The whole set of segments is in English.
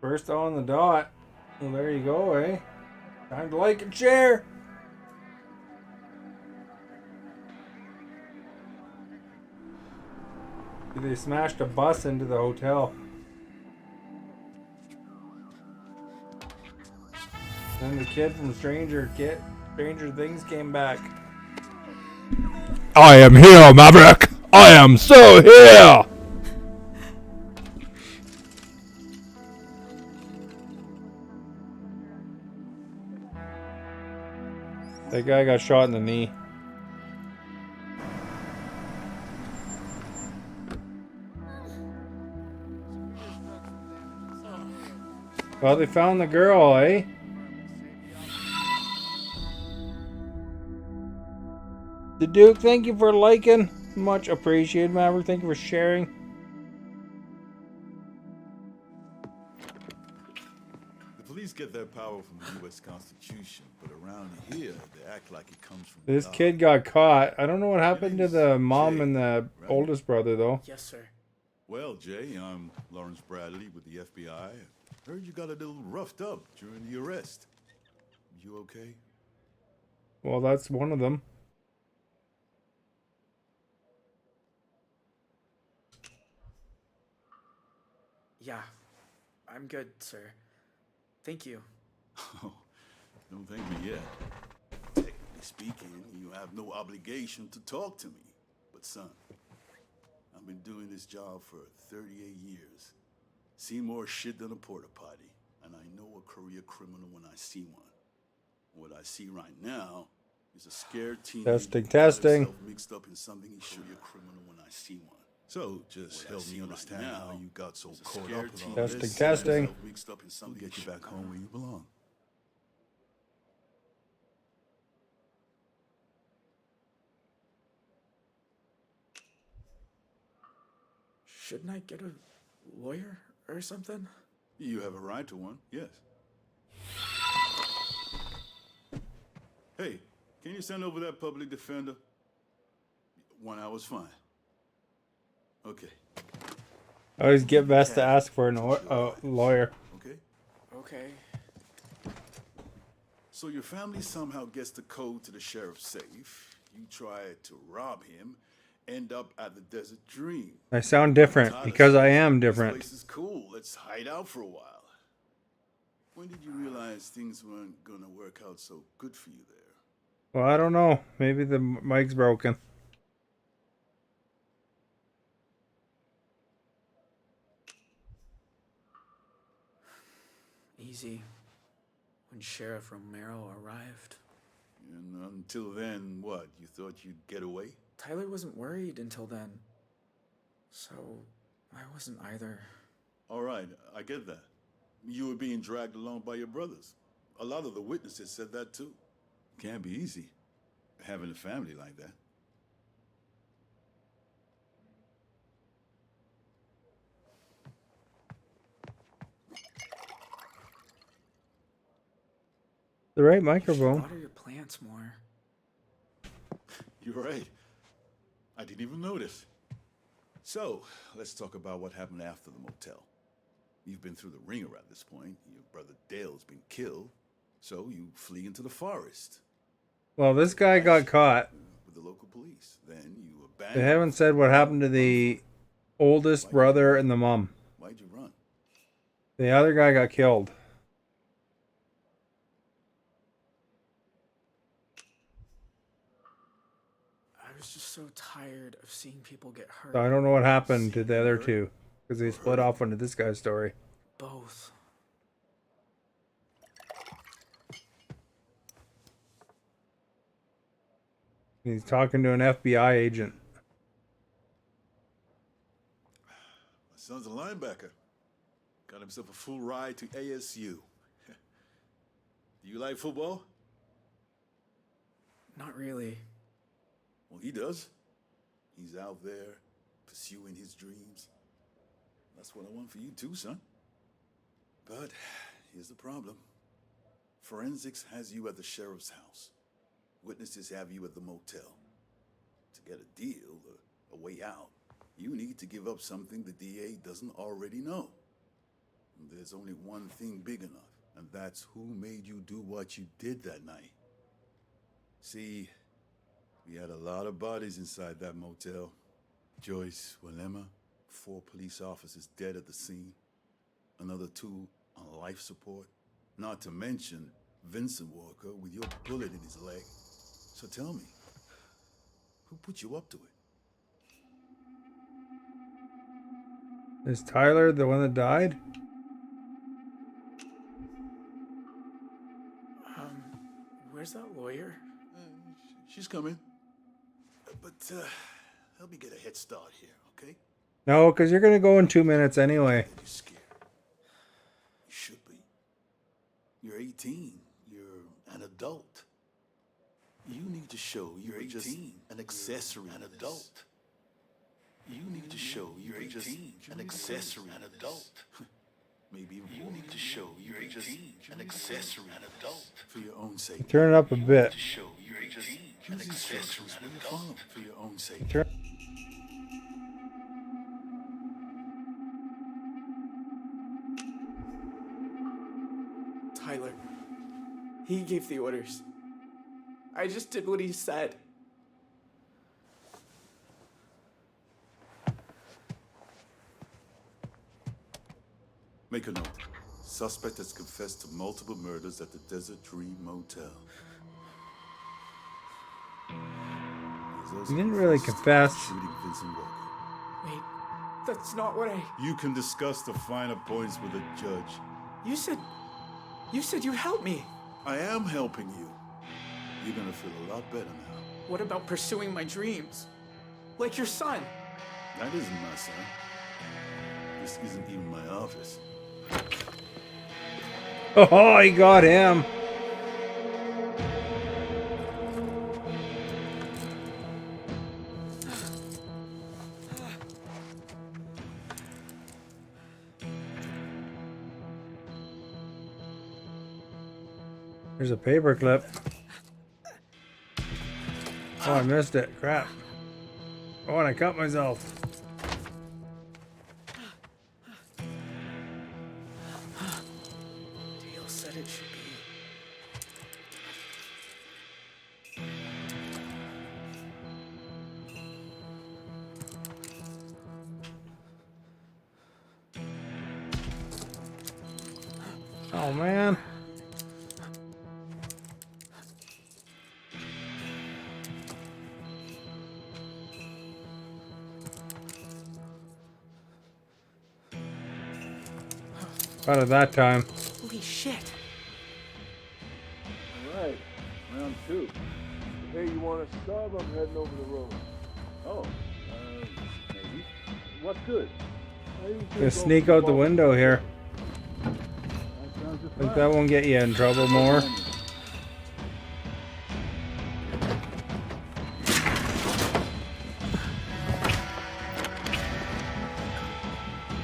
First on the dot. Well, there you go, eh? Time to like and share. They smashed a bus into the hotel. Then the kid from Stranger Things came back. I am here, Maverick. I am so here. That guy got shot in the knee. Well, they found the girl, eh? The Duke, thank you for liking. Much appreciated, Maverick. Thank you for sharing. The police get their power from the U.S. Constitution, but around here, they act like it comes from This God. kid got caught. I don't know what happened to name's the mom Jay, and the right? oldest brother, though. Yes, sir. Well, Jay, I'm Lawrence Bradley with the FBI. Heard you got a little roughed up during the arrest. You okay? Well, that's one of them. Yeah, I'm good, sir. Thank you. Oh, don't thank me yet. Technically speaking, you have no obligation to talk to me. But son, I've been doing this job for 38 years. Seen more shit than a porta potty. And I know a career criminal when I see one. What I see right now is a scared teenager Testing. mixed up in something he should be a criminal when I see one. So just help me understand how you got so caught up with all this. Testing. Mixed up in something get you back home where you belong. Shouldn't I get a lawyer or something? You have a right to one, yes. Hey, can you send over that public defender? 1 hour's fine. Okay. I always get best to ask for a lawyer. Okay. Okay. So your family somehow gets the code to the sheriff's safe. You try to rob him, end up at the Desert Dream. I sound different because I am different. This place is cool. Let's hide out for a while. When did you realize things weren't gonna work out so good for you there? Well, I don't know. Maybe the mic's broken. Easy. When Sheriff Romero arrived. And until then, what? You thought you'd get away? Tyler wasn't worried until then. So, I wasn't either. All right, I get that. You were being dragged along by your brothers. A lot of the witnesses said that too. Can't be easy, having a family like that. The right You should microphone. water your plants more. You're right. I didn't even notice. So, let's talk about what happened after the motel. You've been through the ringer at this point. Your brother Dale's been killed. So you flee into the forest. Well, this guy got caught. With the local police. Then you They abandon. haven't said what happened to the oldest brother and the mom. Why'd you run? The other guy got killed. I was just so tired of seeing people get hurt. So I don't know what happened to the other two because they split off into this guy's story. Both. He's talking to an FBI agent. My son's a linebacker. Got himself a full ride to ASU. Do you like football? Not really. Well, he does. He's out there pursuing his dreams. That's what I want for you too, son. But here's the problem. Forensics has you at the sheriff's house. Witnesses have you at the motel. To get a deal, a way out, you need to give up something the DA doesn't already know. There's only one thing big enough, and that's who made you do what you did that night. See, we had a lot of bodies inside that motel. Joyce, Willema, 4 police officers dead at the scene, another 2 on life support, not to mention Vincent Walker with your bullet in his leg. So tell me, who put you up to it? Is Tyler the one that died? Where's that lawyer? She's coming. But help me get a head start here, okay? No, because you're going to go in 2 minutes anyway. You're scared. You should be. You're 18. You're an adult. You need to show you're just an accessory, an adult. You need to show you're just an accessory, an adult. Maybe you need to show you're just an accessory, an adult. For your own sake. Turn it up a bit. To show you're just an accessory, an adult. For your own sake. Turn. Tyler. He gave the orders. I just did what he said. Make a note. Suspect has confessed to multiple murders at the Desert Dream Motel. You didn't really confess. Shooting Vincent Walker. Wait, that's not what I... You can discuss the finer points with the judge. You said you'd help me. I am helping you. You're gonna feel a lot better now. What about pursuing my dreams? Like your son. That isn't my son. This isn't even my office. Oh, he got him. There's a paperclip. Oh, I missed it. Crap. Oh, and I cut myself. Dale said it should be. Oh, man. Out of that time. Holy shit. All right, round 2. Hey, you want to sub? I'm heading over the road. Oh, maybe. What's good? Gonna sneak out the window here. Think that won't get you in trouble more.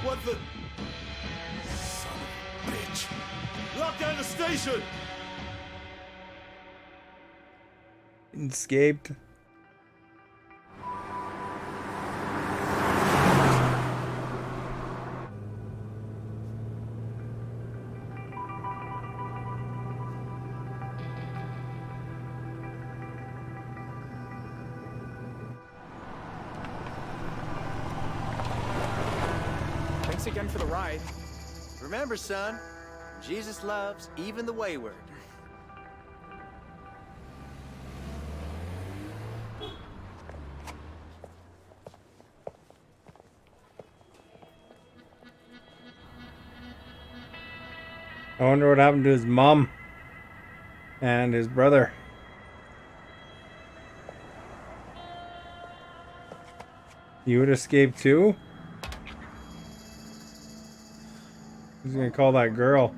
What the? Son of a bitch. Lock down the station! Escaped. Thanks again for the ride. Remember, son, Jesus loves even the wayward. I wonder what happened to his mom and his brother. You would escape too? Who's gonna call that girl?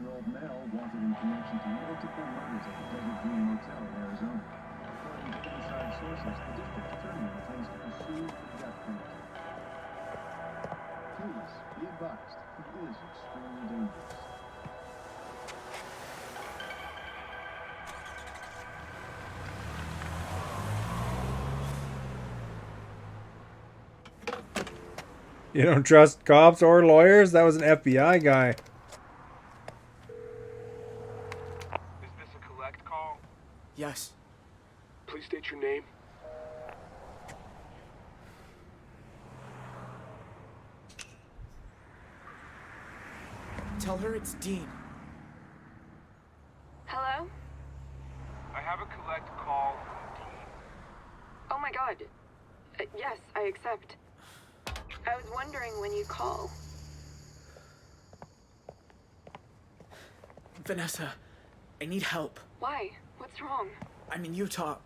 You don't trust cops or lawyers? That was an FBI guy. collect call? Yes. Please state your name. Tell her it's Dean. Hello? I have a collect call from Dean. Oh my god. Yes, I accept. I was wondering when you call. Vanessa, I need help. Why? What's wrong? I'm in Utah.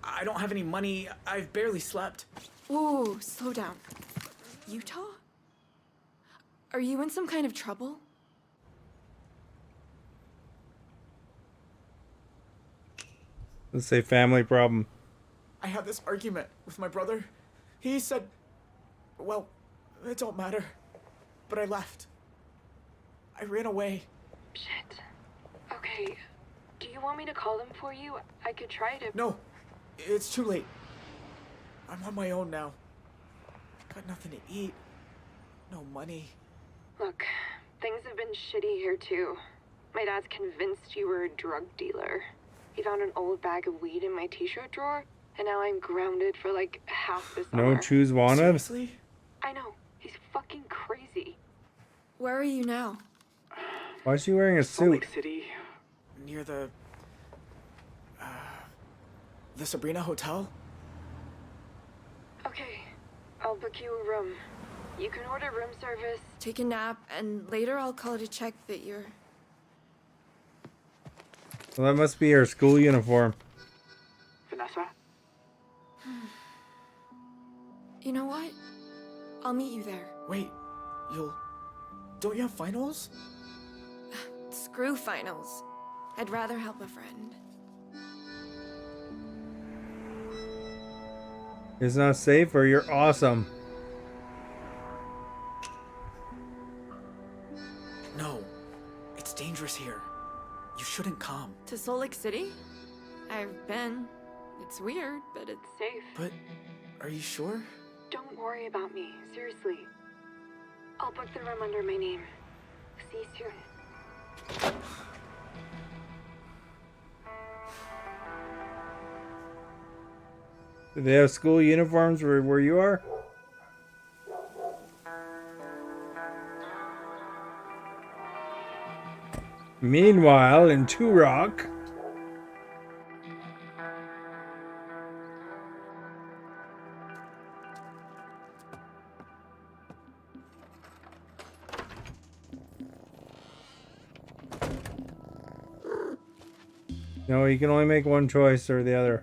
I don't have any money. I've barely slept. Whoa, slow down. Utah? Are you in some kind of trouble? Let's say family problem. I had this argument with my brother. He said, well, it don't matter. But I left. I ran away. Shit. Okay. Do you want me to call them for you? I could try to... No, it's too late. I'm on my own now. Got nothing to eat. No money. Look, things have been shitty here too. My dad's convinced you were a drug dealer. He found an old bag of weed in my t-shirt drawer, and now I'm grounded for like half the summer. No choose wanted? Seriously? I know. He's fucking crazy. Where are you now? Why is she wearing a Salt suit? Lake City. Near the Sabrina Hotel? Okay. I'll book you a room. You can order room service. Take a nap, and later I'll call to check that you're... Well, that must be her school uniform. Vanessa? You know what? I'll meet you there. Wait, don't you have finals? Screw finals. I'd rather help a friend. It's not safe or you're awesome. No, it's dangerous here. You shouldn't come. To Salt Lake City? I've been. It's weird, but it's... Safe. But, are you sure? Don't worry about me. Seriously. I'll book the room under my name. See you soon. Do they have school uniforms where you are? Meanwhile, in Turok... No, you can only make one choice or the other.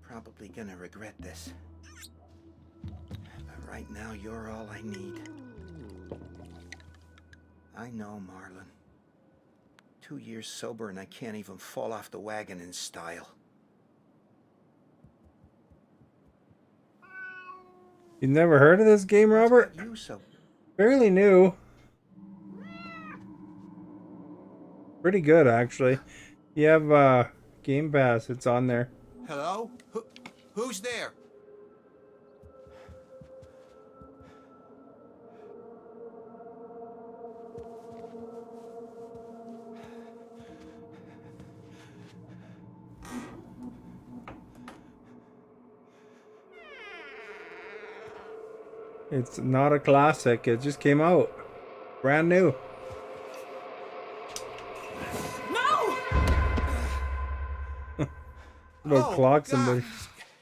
Probably gonna regret this. But right now, you're all I need. I know, Marlon. 2 years sober and I can't even fall off the wagon in style. You've never heard of this game, Robert? You so Fairly new. Pretty good, actually. You have Game Pass. It's on there. Hello? Who's there? It's not a classic. It just came out. Brand new. No! About clock somebody.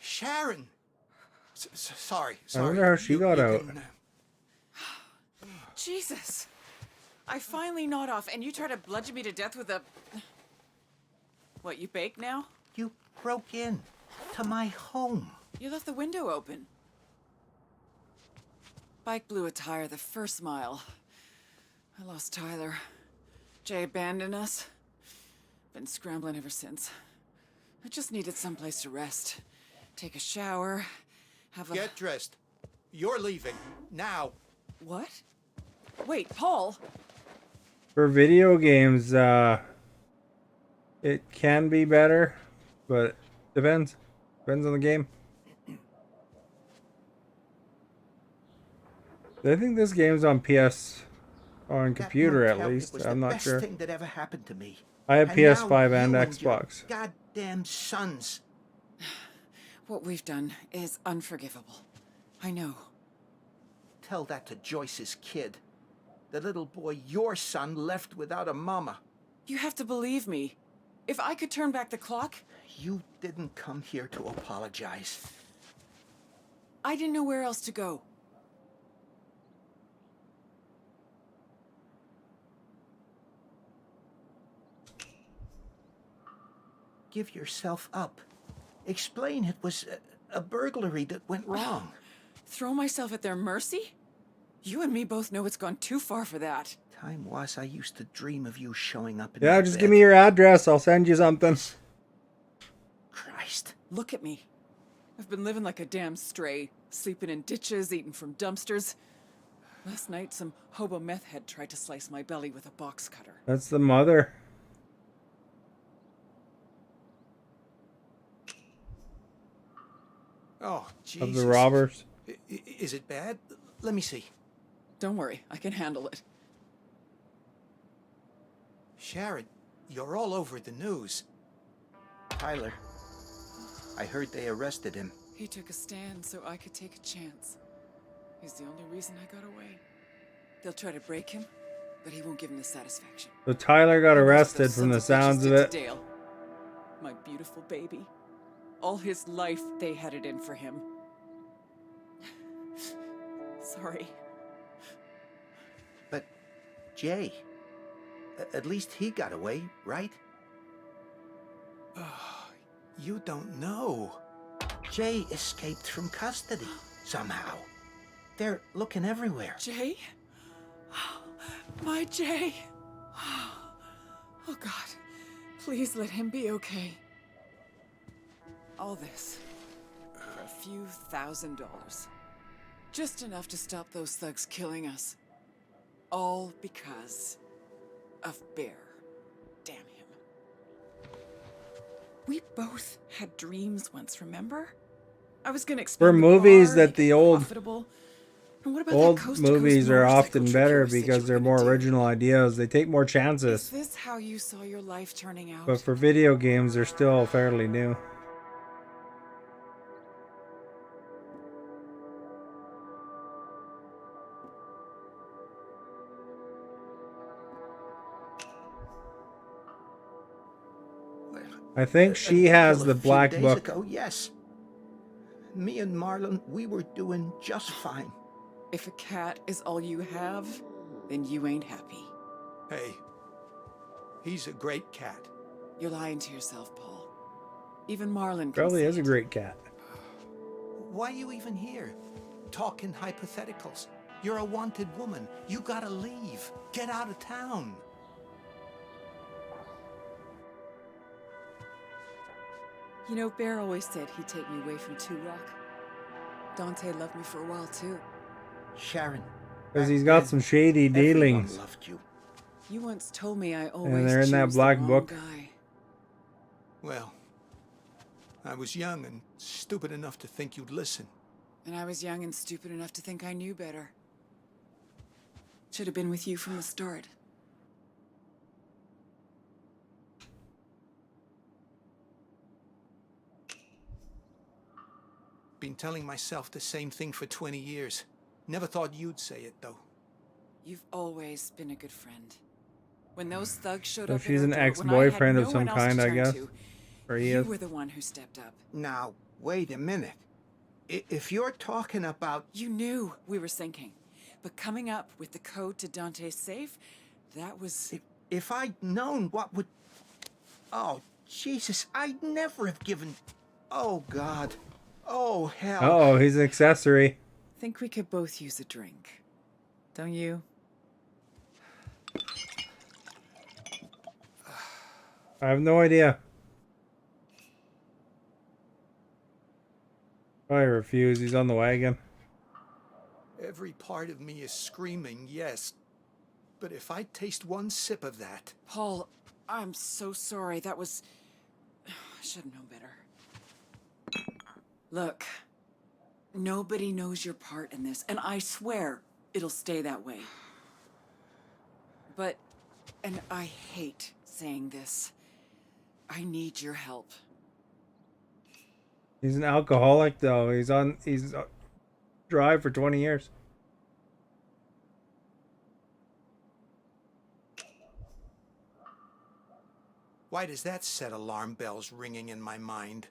Sharon! Sorry. I wonder how she got out. Jesus. I finally gnawed off, and you try to bludgeon me to death with a... What, you bake now? You broke in to my home. You left the window open. Bike blew a tire the first mile. I lost Tyler. Jay abandoned us. Been scrambling ever since. I just needed someplace to rest. Take a shower. Have a... Get dressed. You're leaving. Now. What? Wait, Paul? For video games, it can be better, but depends. Depends on the game. I think this game's on PS, on computer at least. Was I'm the not best sure. thing that ever happened to me. I have And PS5 now and you Xbox. your goddamn sons. What we've done is unforgivable. I know. Tell that to Joyce's kid. The little boy your son left without a mama. You have to believe me. If I could turn back the clock... You didn't come here to apologize. I didn't know where else to go. Give yourself up. Explain it was a burglary that went wrong. Throw myself at their mercy? You and me both know it's gone too far for that. Time was I used to dream of you showing up in Yeah, my just bed. give me your address. I'll send you something. Christ. Look at me. I've been living like a damn stray, sleeping in ditches, eating from dumpsters. Last night, some hobo meth head tried to slice my belly with a box cutter. That's the mother. Oh, Jesus. Of the robbers. Is it bad? Let me see. Don't worry, I can handle it. Sharon, you're all over the news. Tyler, I heard they arrested him. He took a stand so I could take a chance. He's the only reason I got away. They'll try to break him, but he won't give them the satisfaction. So Tyler got That's what arrested those from the sons of bitches sounds of did it. to Dale. My beautiful baby. All his life, they had it in for him. Sorry. But Jay, at least he got away, right? You don't know. Jay escaped from custody somehow. They're looking everywhere. Jay? My Jay. Oh God, please let him be okay. All this for a few $1,000s. Just enough to stop those thugs killing us. All because of Bear. Damn him. We both had dreams once, remember? I was gonna expand For the movies bar, that make the it old profitable. And what about old that coast-to-coast movies are motorcycle often trip better you said you because were they're gonna more do? original ideas. They take more Is chances. this how you saw your life turning out? But for video games, they're still fairly new. I think she has the black book. Yes. Me and Marlon, we were doing just fine. If a cat is all you have, then you ain't happy. Hey, he's a great cat. You're lying to yourself, Paul. Even Marlon can Probably see is a it. great cat. Why are you even here? Talking hypotheticals. You're a wanted woman. You gotta leave. Get out of town. You know, Bear always said he'd take me away from Two Rock. Dante loved me for a while, too. Sharon. Because he's got some shady dealings. Everyone loved you. You once told me I always And they're in that choose black the wrong book. guy. Well, I was young and stupid enough to think you'd listen. And I was young and stupid enough to think I knew better. Should have been with you from the start. Been telling myself the same thing for 20 years. Never thought you'd say it, though. You've always been a good friend. When those thugs showed So up at she's our an door, when I had ex-boyfriend of no some one else to kind, I turn guess. to, Or he you is. were the one who stepped up. Now, wait a minute. If you're talking about... You knew we were sinking. But coming up with the code to Dante's safe, that was... If I'd known what would... Oh, Jesus, I'd never have given... Oh, God. Oh, hell. Oh, he's an accessory. Think we could both use a drink. Don't you? I have no idea. I refuse. He's on the wagon. Every part of me is screaming yes. But if I taste one sip of that... Paul, I'm so sorry. That was... I should have known better. Look, nobody knows your part in this, and I swear it'll stay that way. But, and I hate saying this, I need your help. He's an alcoholic, though. He's dry for 20 years. Why does that set alarm bells ringing in my mind?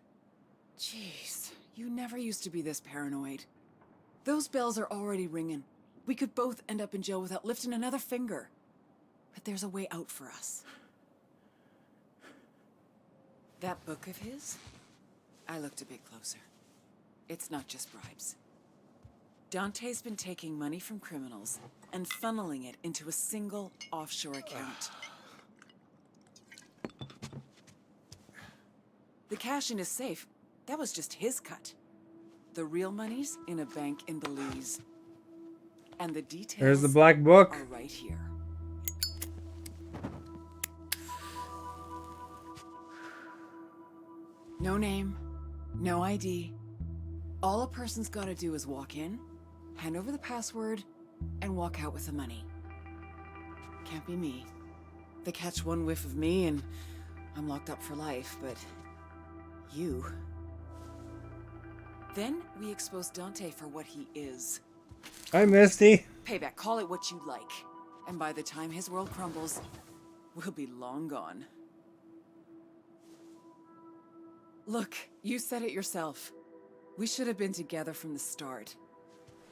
Jeez, you never used to be this paranoid. Those bells are already ringing. We could both end up in jail without lifting another finger. But there's a way out for us. That book of his? I looked a bit closer. It's not just bribes. Dante's been taking money from criminals and funneling it into a single offshore account. The cash in his safe, that was just his cut. The real money's in a bank in Belize. And the details There's the black book. are right here. No name, no ID. All a person's gotta do is walk in, hand over the password, and walk out with the money. Can't be me. They catch one whiff of me and I'm locked up for life, but you. Then we expose Dante for what he is. Hi, Misty. Payback, call it what you like. And by the time his world crumbles, we'll be long gone. Look, you said it yourself. We should have been together from the start.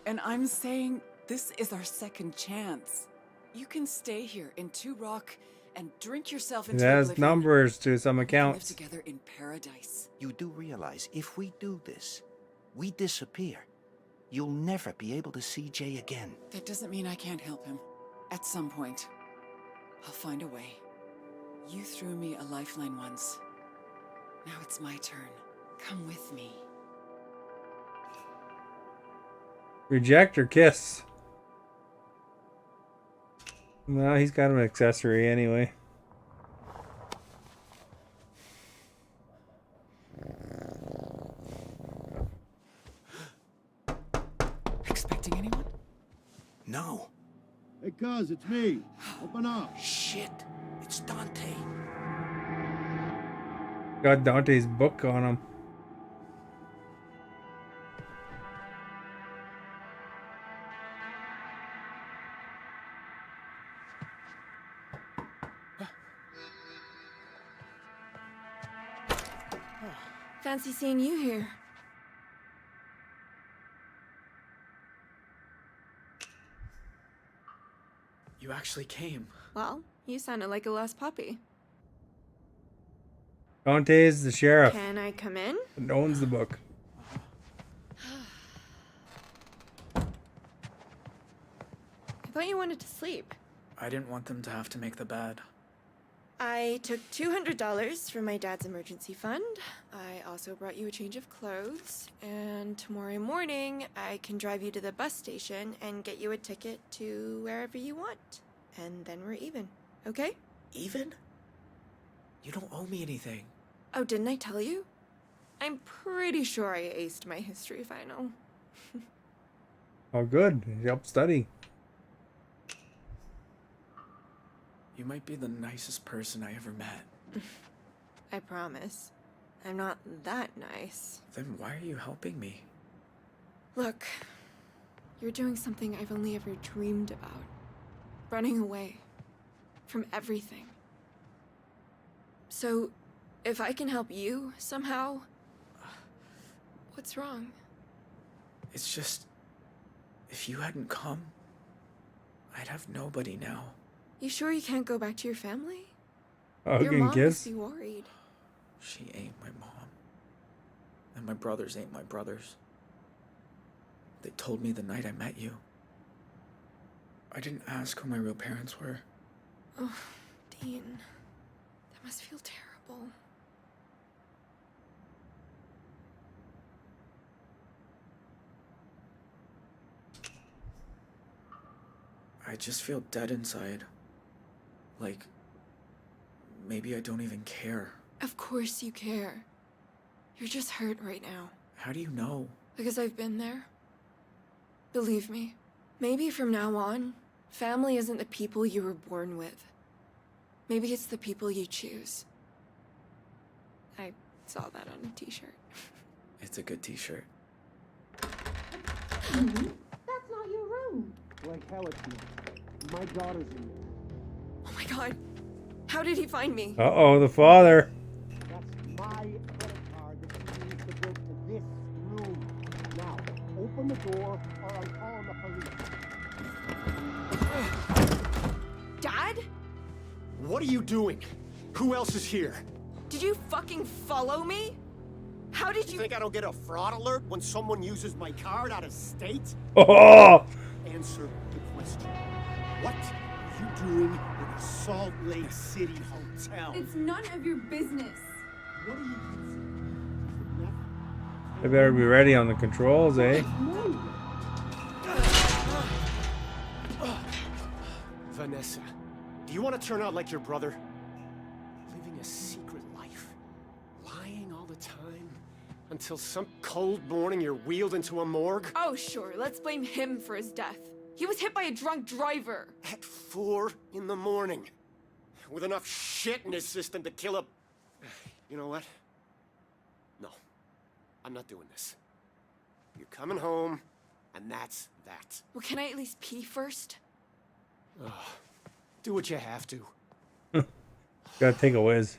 And I'm saying this is our second chance. You can stay here in Two Rock and drink yourself It into has oblivion. numbers to some We can live accounts. together in paradise. You do realize if we do this, we disappear. You'll never be able to see Jay again. That doesn't mean I can't help him. At some point, I'll find a way. You threw me a lifeline once. Now it's my turn. Come with me. Reject or kiss? No, he's got an accessory anyway. Expecting anyone? No. Hey, cuz, it's me. Open up. Shit. It's Dante. Got Dante's book on him. Fancy seeing you here. You actually came. Well, you sounded like a lost puppy. Dante's the sheriff Can I come in? and owns the book. I thought you wanted to sleep. I didn't want them to have to make the bed. I took $200 from my dad's emergency fund. I also brought you a change of clothes. And tomorrow morning, I can drive you to the bus station and get you a ticket to wherever you want. And then we're even, okay? Even? You don't owe me anything. Oh, didn't I tell you? I'm pretty sure I aced my history final. Oh, good. He helped study. You might be the nicest person I ever met. I promise. I'm not that nice. Then why are you helping me? Look, you're doing something I've only ever dreamed about. Running away. From everything. So, if I can help you somehow... What's wrong? It's just... if you hadn't come, I'd have nobody now. You sure you can't go back to your family? Hug Your and mom kiss. must be worried. She ain't my mom. And my brothers ain't my brothers. They told me the night I met you. I didn't ask who my real parents were. Oh, Dean. That must feel terrible. I I just feel dead inside. Like, maybe I don't even care. Of course you care. You're just hurt right now. How do you know? Because I've been there. Believe me, maybe from now on, family isn't the people you were born with. Maybe it's the people you choose. I saw that on a t-shirt. It's a good t-shirt. That's not your room. Like hell it's not. My daughter's in there. Oh my god. How did he find me? Uh-oh, the father. That's my credit card that you used to go to this room. Now, open the door or I'm calling the police. Dad? What are you doing? Who else is here? Did you fucking follow me? How did you— think I don't get a fraud alert when someone uses my card out of state? Oh! Answer the question. What are you doing in a Salt Lake City hotel? It's none of your business. What are you using? They better be ready on the controls, eh? Vanessa, do you want to turn out like your brother? Living a secret life? Lying all the time? Until some cold morning you're wheeled into a morgue? Oh, sure, let's blame him for his death. He was hit by a drunk driver. At 4 in the morning. With enough shit in his system to kill a... You know what? No. I'm not doing this. You're coming home, and that's that. Well, can I at least pee first? Do what you have to. Gotta take a whiz.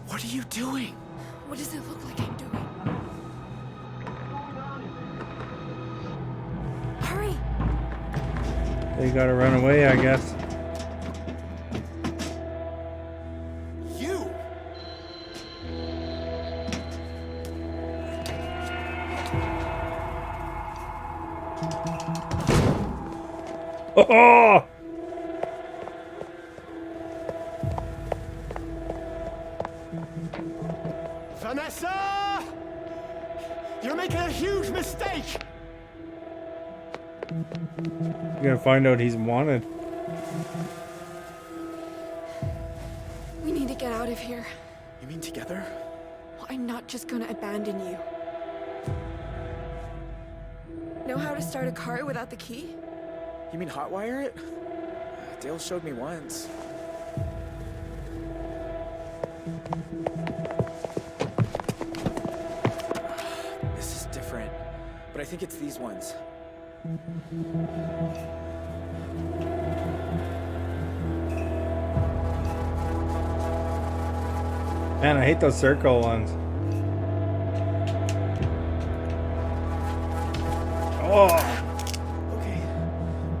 What are you doing? What does it look like I'm doing? Hurry! They gotta run away, I guess. You! Oh! Vanessa! You're making a huge mistake! You're gonna find out he's wanted. We need to get out of here. You mean together? Well, I'm not just gonna abandon you. Know how to start a car without the key? You mean hotwire it? Dale showed me once. This is different, but I think it's these ones. Man, I hate those circle ones. Oh! Okay,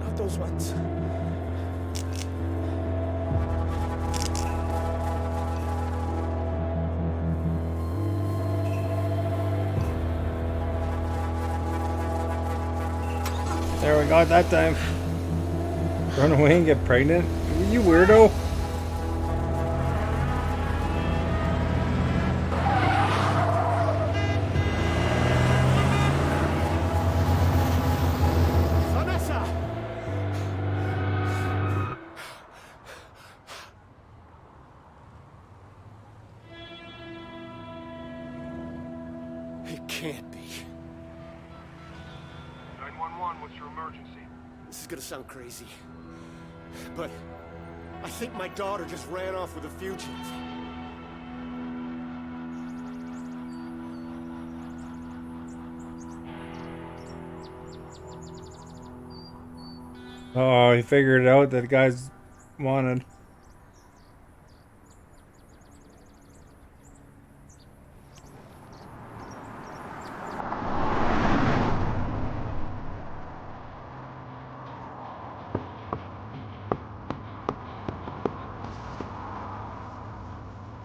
not those ones. There we go, that time. Run away and get pregnant? You weirdo. Vanessa! It can't be. 911, what's your emergency? This is gonna sound crazy, but I think my daughter just ran off with a fugitive. Oh, he figured it out that the guy's wanted.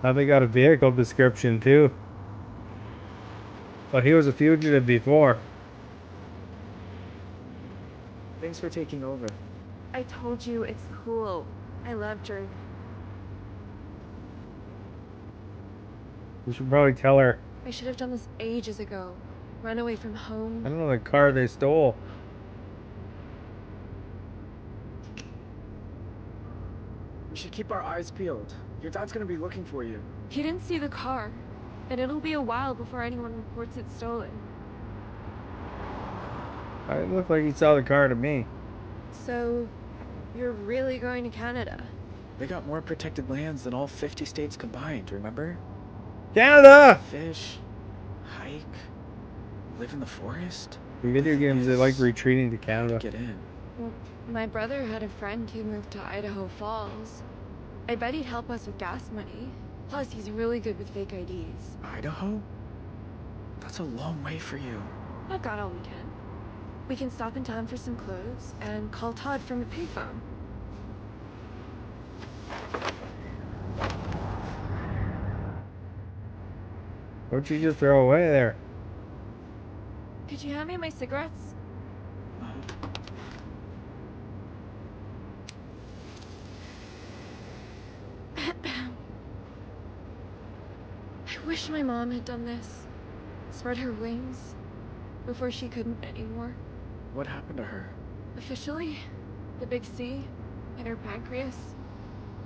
Now they got a vehicle description too. But he was a fugitive before. Thanks for taking over. I told you it's cool. I love Jordan. We should probably tell her. I should have done this ages ago. Run away from home. I don't know the car they stole. We should keep our eyes peeled. Your dad's gonna be looking for you. He didn't see the car, and it'll be a while before anyone reports it stolen. It looked like he saw the car to me. So, you're really going to Canada? They got more protected lands than all 50 states combined, remember? Canada! Fish, hike, live in the forest. In video games, they like retreating to Canada. Get in. Well, my brother had a friend who moved to Idaho Falls. I bet he'd help us with gas money. Plus, he's really good with fake IDs. Idaho? That's a long way for you. I've got all we can. We can stop in town for some clothes and call Todd from a payphone. What'd you just throw away there? Could you hand me my cigarettes? I wish my mom had done this. Spread her wings before she couldn't anymore. What happened to her? Officially, the big C in her pancreas.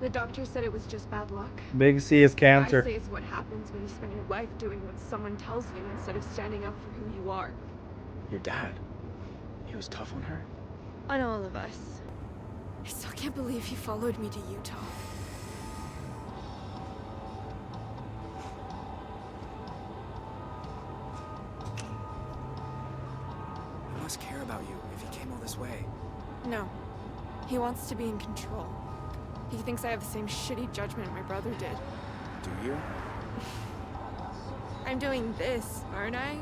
The doctor said it was just bad luck. Big C is cancer. I say it's what happens when you spend your life doing what someone tells you instead of standing up for who you are. Your dad? He was tough on her? On all of us. I still can't believe he followed me to Utah. He must care about you if he came all this way. No. He wants to be in control. He thinks I have the same shitty judgment my brother did. Do you? I'm doing this, aren't I?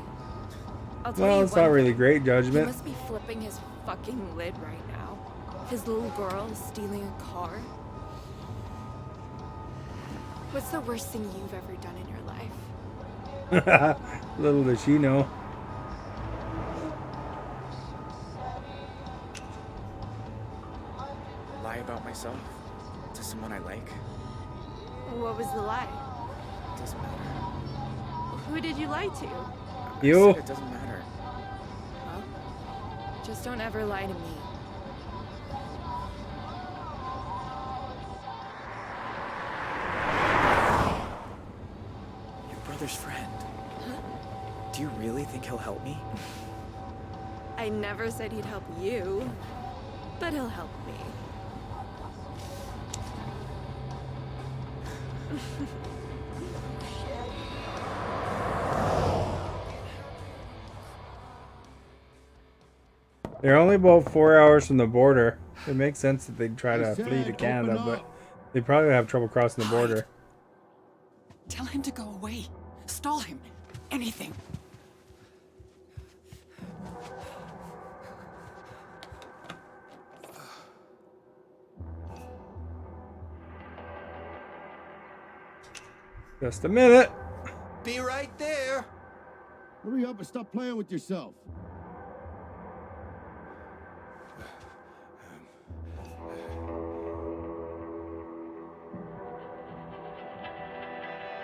I'll tell Well, you it's not really great He judgment. must be flipping his fucking lid right now. His little girl is stealing a car. What's the worst thing you've ever done in your life? Little does she know. Lie about myself? To someone I like? What was the lie? Doesn't matter. Who did you lie to? You? I said it doesn't matter. Well, just don't ever lie to me. Your brother's friend. Do you really think he'll help me? I never said he'd help you, but he'll help me. They're only about 4 hours from the border. It makes sense that they'd try to flee to Canada, but they probably have trouble crossing the border. Tell him to go away. Stall him. Anything. Just a minute. Be right there. Hurry up and stop playing with yourself.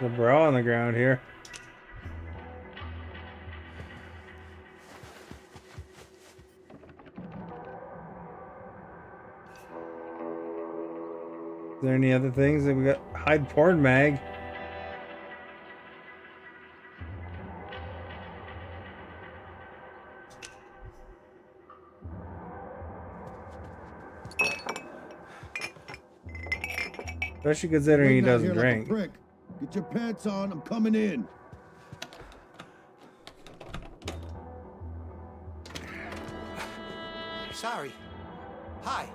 The bra on the ground here. Is there any other things that we got? Hide porn mag. Especially considering he Waiting out doesn't here like a drink. prick. Get your pants on. I'm coming in. Sorry. Hi.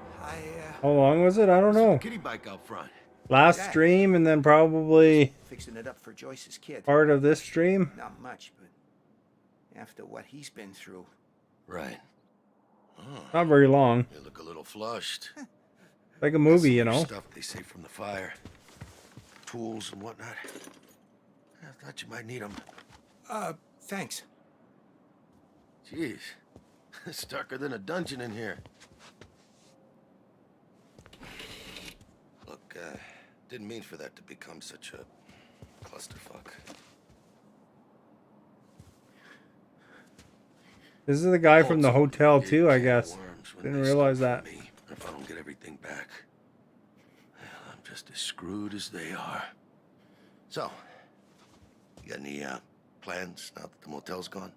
How long was it? I don't know. Kitty bike out front. Last Dad. stream and then probably Fixing it up for Joyce's kid. part of this stream. Not much, but after what he's been through. Right. Not very long. You look a little flushed. Like a movie, you know. Stuff they saved from the fire. Tools and whatnot. I thought you might need them. Thanks. Jeez. It's darker than a dungeon in here. Look, didn't mean for that to become such a clusterfuck. This is the guy from the hotel too, I guess. When Didn't they realize steal that. from me, if I don't get everything back, well, I'm just as screwed as they are. So, you got any plans now that the motel's gone?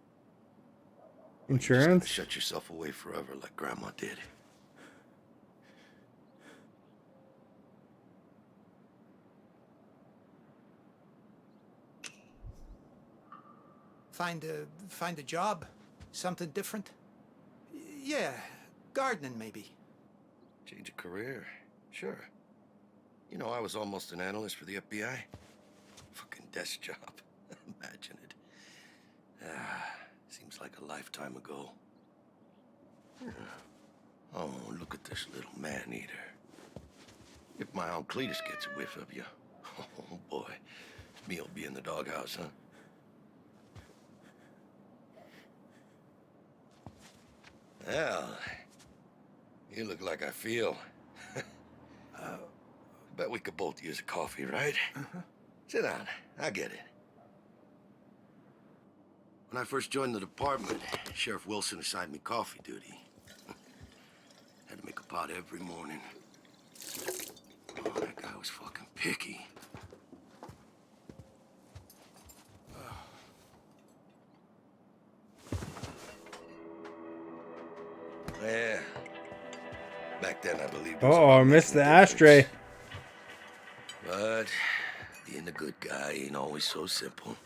Or you just gonna Insurance? shut yourself away forever like Grandma did. Find a job, something different. Yeah, gardening maybe. Change a career, sure. You know, I was almost an analyst for the FBI. Fucking desk job. Imagine it. Seems like a lifetime ago. Oh, look at this little man-eater. If my Uncle Cletus gets a whiff of you, oh boy, me'll be in the doghouse, huh? Well, you look like I feel. I bet we could both use a coffee, right? Sit down. I get it. When I first joined the department, Sheriff Wilson assigned me coffee duty. Had to make a pot every morning. Oh, that guy was fucking picky. Yeah. Back then, I believed. Oh, I missed the ashtray. But being a good guy ain't always so simple.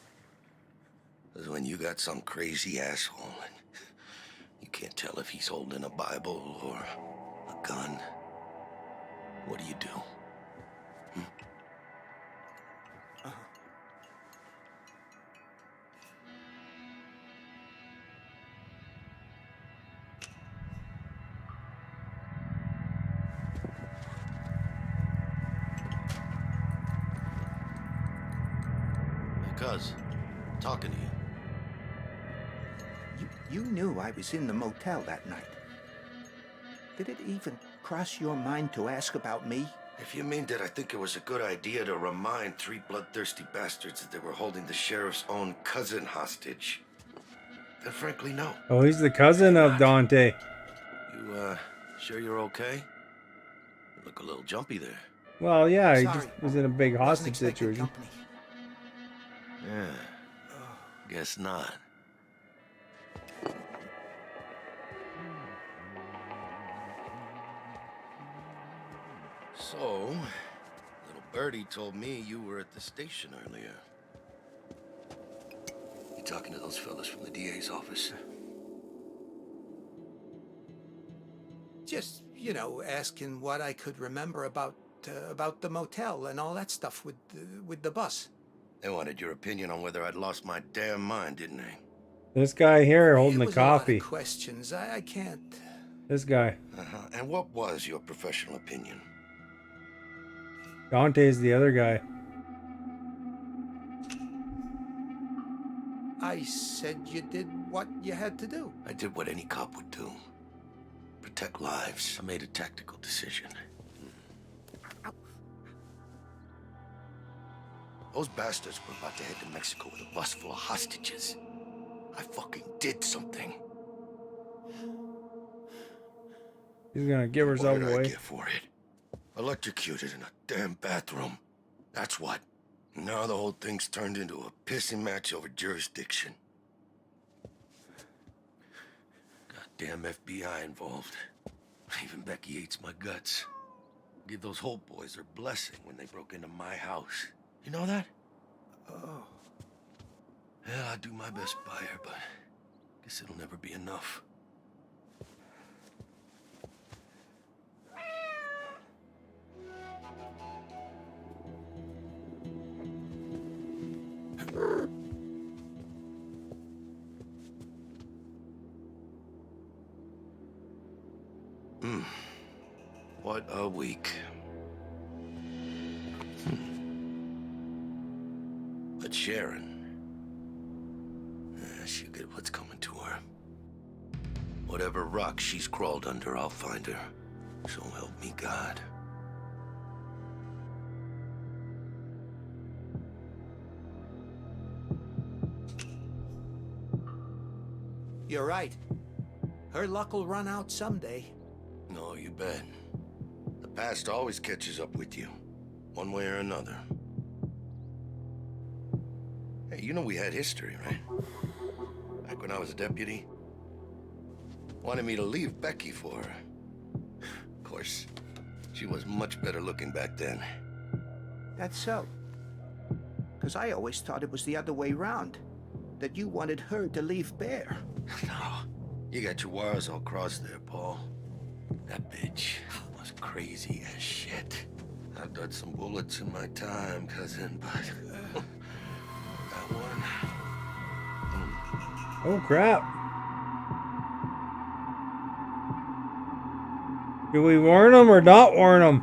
Because when you got some crazy asshole and you can't tell if he's holding a Bible or a gun, what do you do? Cuz, talking to you. You knew I was in the motel that night. Did it even cross your mind to ask about me? If you mean that I think it was a good idea to remind three bloodthirsty bastards that they were holding the sheriff's own cousin hostage, then frankly, no. Oh, he's the cousin of Dante. You, sure you're okay? You look a little jumpy there. Well, yeah, he Sorry. just was in a big Wasn't hostage expecting situation. company. Yeah, guess not. So, little birdie told me you were at the station earlier. You talking to those fellas from the DA's office? Just, you know, asking what I could remember about the motel and all that stuff with the bus. They wanted your opinion on whether I'd lost my damn mind, didn't they? This guy here holding the It was a lot of coffee. questions. I can't. This guy. And what was your professional opinion? Dante's the other guy. I said you did what you had to do. I did what any cop would do. Protect lives. I made a tactical decision. Those bastards were about to head to Mexico with a bus full of hostages. I fucking did something. He's gonna give herself What did I away. get for it? Electrocuted in a damn bathroom. That's what. Now the whole thing's turned into a pissing match over jurisdiction. Goddamn FBI involved. Even Becky hates my guts. Give those Holt boys their blessing when they broke into my house. You know that? Oh. Yeah, I do my best by her, but guess it'll never be enough. What a week. But Sharon, she'll get what's coming to her. Whatever rock she's crawled under, I'll find her. So help me God. You're right. Her luck will run out someday. No, you bet. The past always catches up with you, one way or another. Hey, you know we had history, right? Back when I was a deputy. Wanted me to leave Becky for her. Of course, she was much better looking back then. That's so. Because I always thought it was the other way round. That you wanted her to leave Bear. No, you got your wires all crossed there, Paul. That bitch was crazy as shit. I've dodged some bullets in my time, cousin, but that one. Oh crap! Do we warn him or not warn him?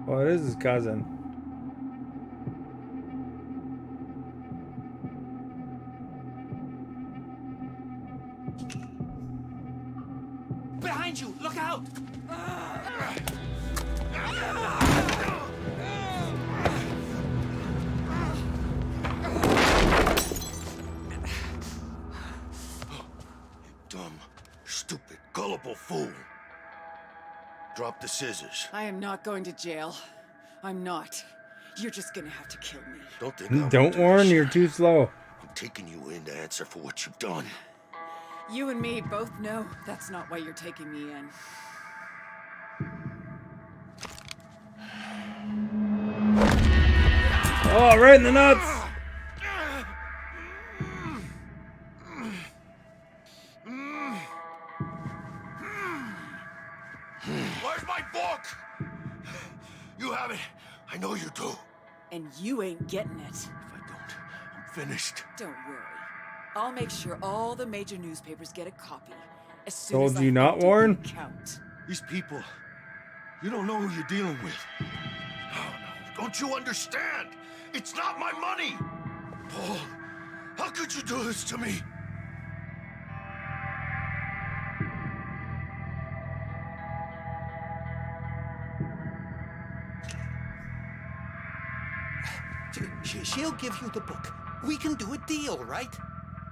Well, it is his cousin. Behind you! Look out! Dumb, stupid, gullible fool. Drop the scissors. I am not going to jail. I'm not. You're just gonna have to kill me. Don't think I Don't warn, you're too slow. I'm taking you in to answer for what you've done. You and me both know that's not why you're taking me in. Oh, right in the nuts! Where's my book? You have it. I know you do. And you ain't getting it. If I don't, I'm finished. Don't worry. I'll make sure all the major newspapers get a copy. As soon Told as you I not empty warn? the account. These people, you don't know who you're dealing with. Oh, no. Don't you understand? It's not my money. Paul, how could you do this to me? She'll give you the book. We can do a deal, right?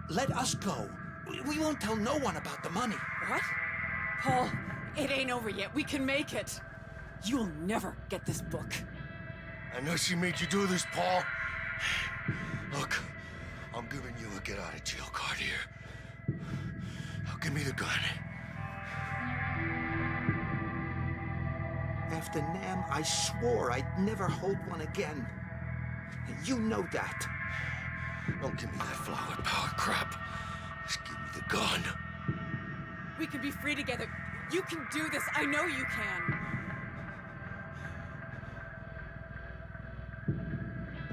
Let us go. We won't tell no one about the money. What? Paul, it ain't over yet. We can make it. You'll never get this book. I know she made you do this, Paul. Look, I'm giving you a get-out-of-jail card here. Now give me the gun. After Nam, I swore I'd never hold one again. And you know that. Don't give me that flower power crap. Just give me the gun. We can be free together. You can do this. I know you can.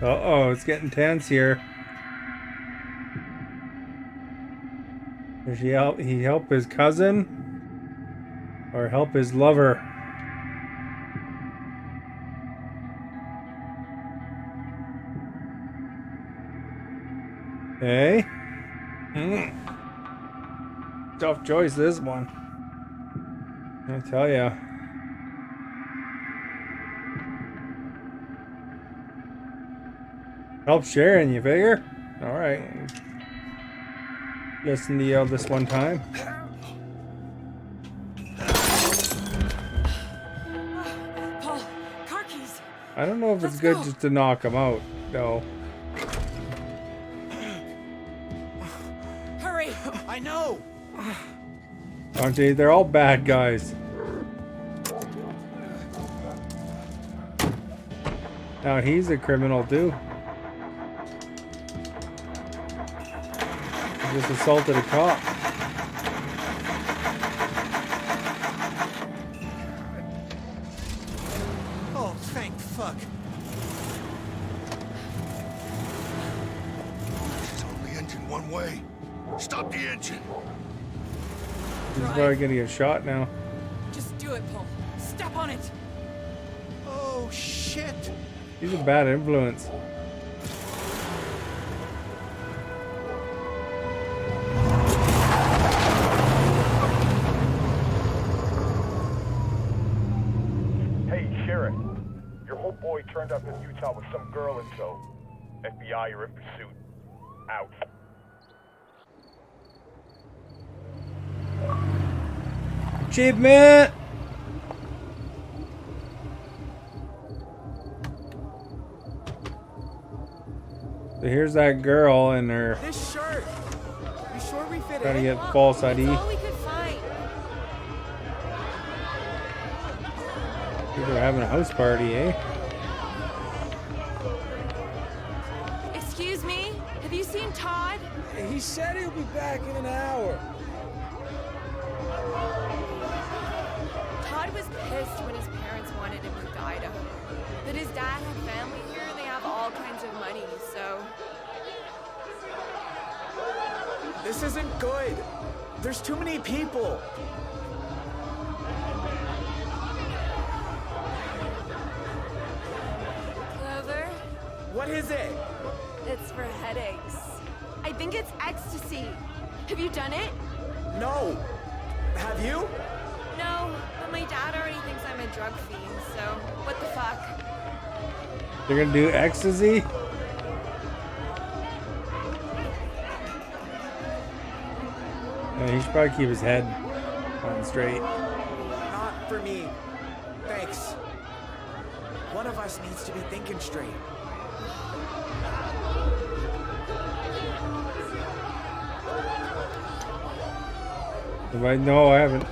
Uh-oh, it's getting tense here. Does he help his cousin? Or help his lover? Hey? Tough choice, this one. I tell ya. Help sharing, you figure? Alright. Listen to yell this one time. Paul, car keys. I don't know if it's good just to knock him out, though. Hurry! I know! Aren't they? They're all bad guys. Now he's a criminal too. He just assaulted a cop. Oh, thank fuck. It's only engine one way. Stop the engine. He's probably gonna get shot now. Just do it, Paul. Step on it. Oh, shit. He's a bad influence. turned up in Utah with some girl in tow. FBI are in pursuit. Out. Achievement! So here's that girl and her This shirt. You sure we fit trying to in? get false ID. It's all we could find. People are having a house party, eh? Excuse me? Have you seen Todd? He said he'll be back in an hour. Todd was pissed when his parents wanted him to move to Idaho. But his dad had family here and they have all kinds of money, so... This isn't good. There's too many people. Clover, What is it? it's for headaches. I think it's ecstasy. Have you done it? No. Have you? No, but my dad already thinks I'm a drug fiend, so what the fuck? They're gonna do ecstasy? Yeah, he should probably keep his head on straight. Not for me. Thanks. One of us needs to be thinking straight. If I know, I haven't.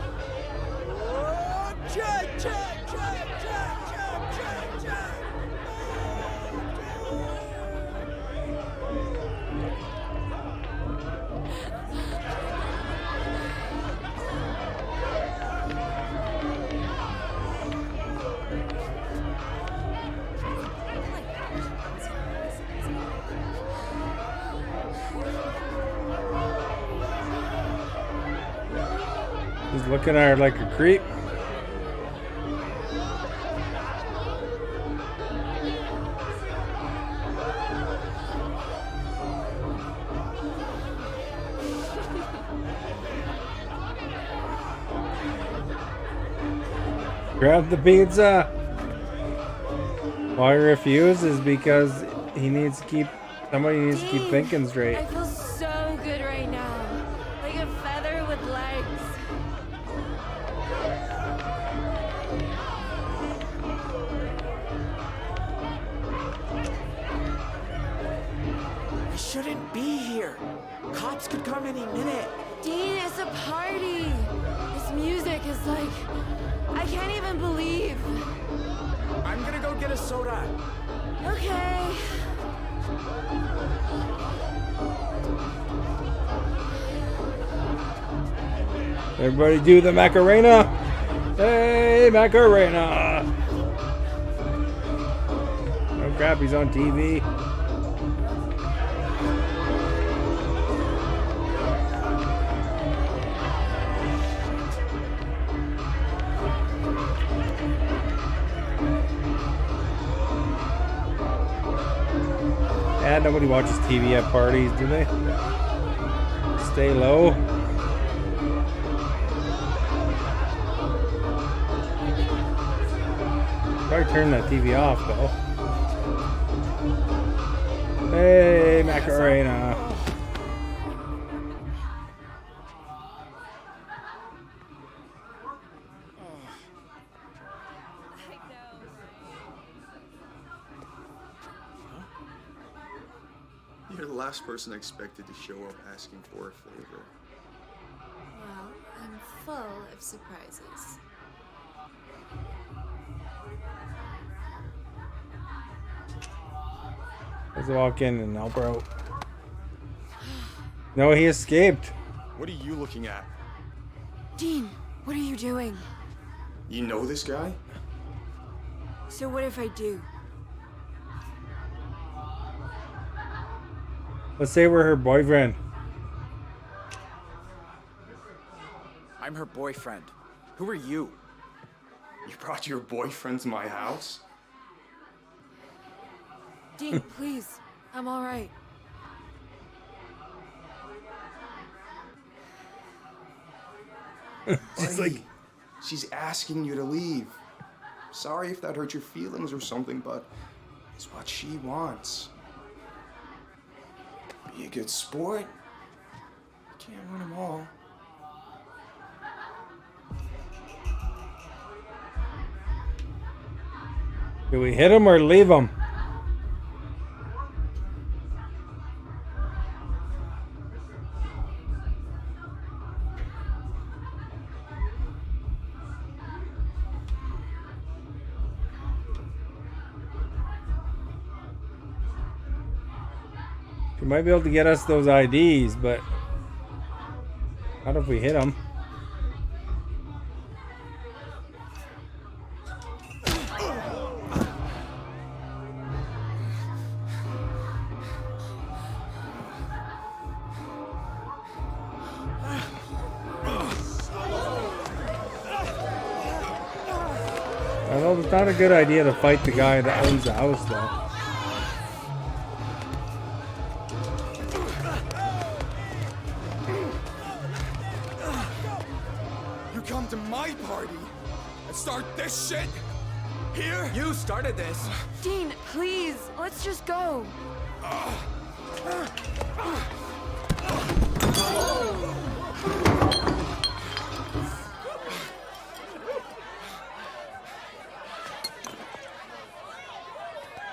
He's looking at her like a creep. Grab the pizza. Why he refuses because he needs to keep. Somebody needs to keep thinking straight. I feel so good right now. Like a feather with legs. I shouldn't be here. Cops could come any minute. Dean, it's a party. This music is like... I can't even believe. I'm gonna go get a soda. Okay. Everybody do the Macarena. Hey, Macarena. Oh crap, he's on TV. Yeah, nobody watches TV at parties, do they? Stay low. Probably turn that TV off, though. Hey, Macarena. You're the last person I expected to show up asking for a favor. Well, I'm full of surprises. Let's walk in and help her out. No, he escaped. What are you looking at? Dean, what are you doing? You know this guy? So what if I do? Let's say we're her boyfriend. I'm her boyfriend. Who are you? You brought your boyfriend to my house? Dean, please. I'm all right. She's like, she's asking you to leave. Sorry if that hurt your feelings or something, but It's what she wants. Be a good sport. Can't win them all. Do we hit him or leave him? You might be able to get us those IDs, but not if we hit him. I know it's not a good idea to fight the guy that owns the house, though. You come to my party and start this shit here? You started this. Dean, please, let's just go.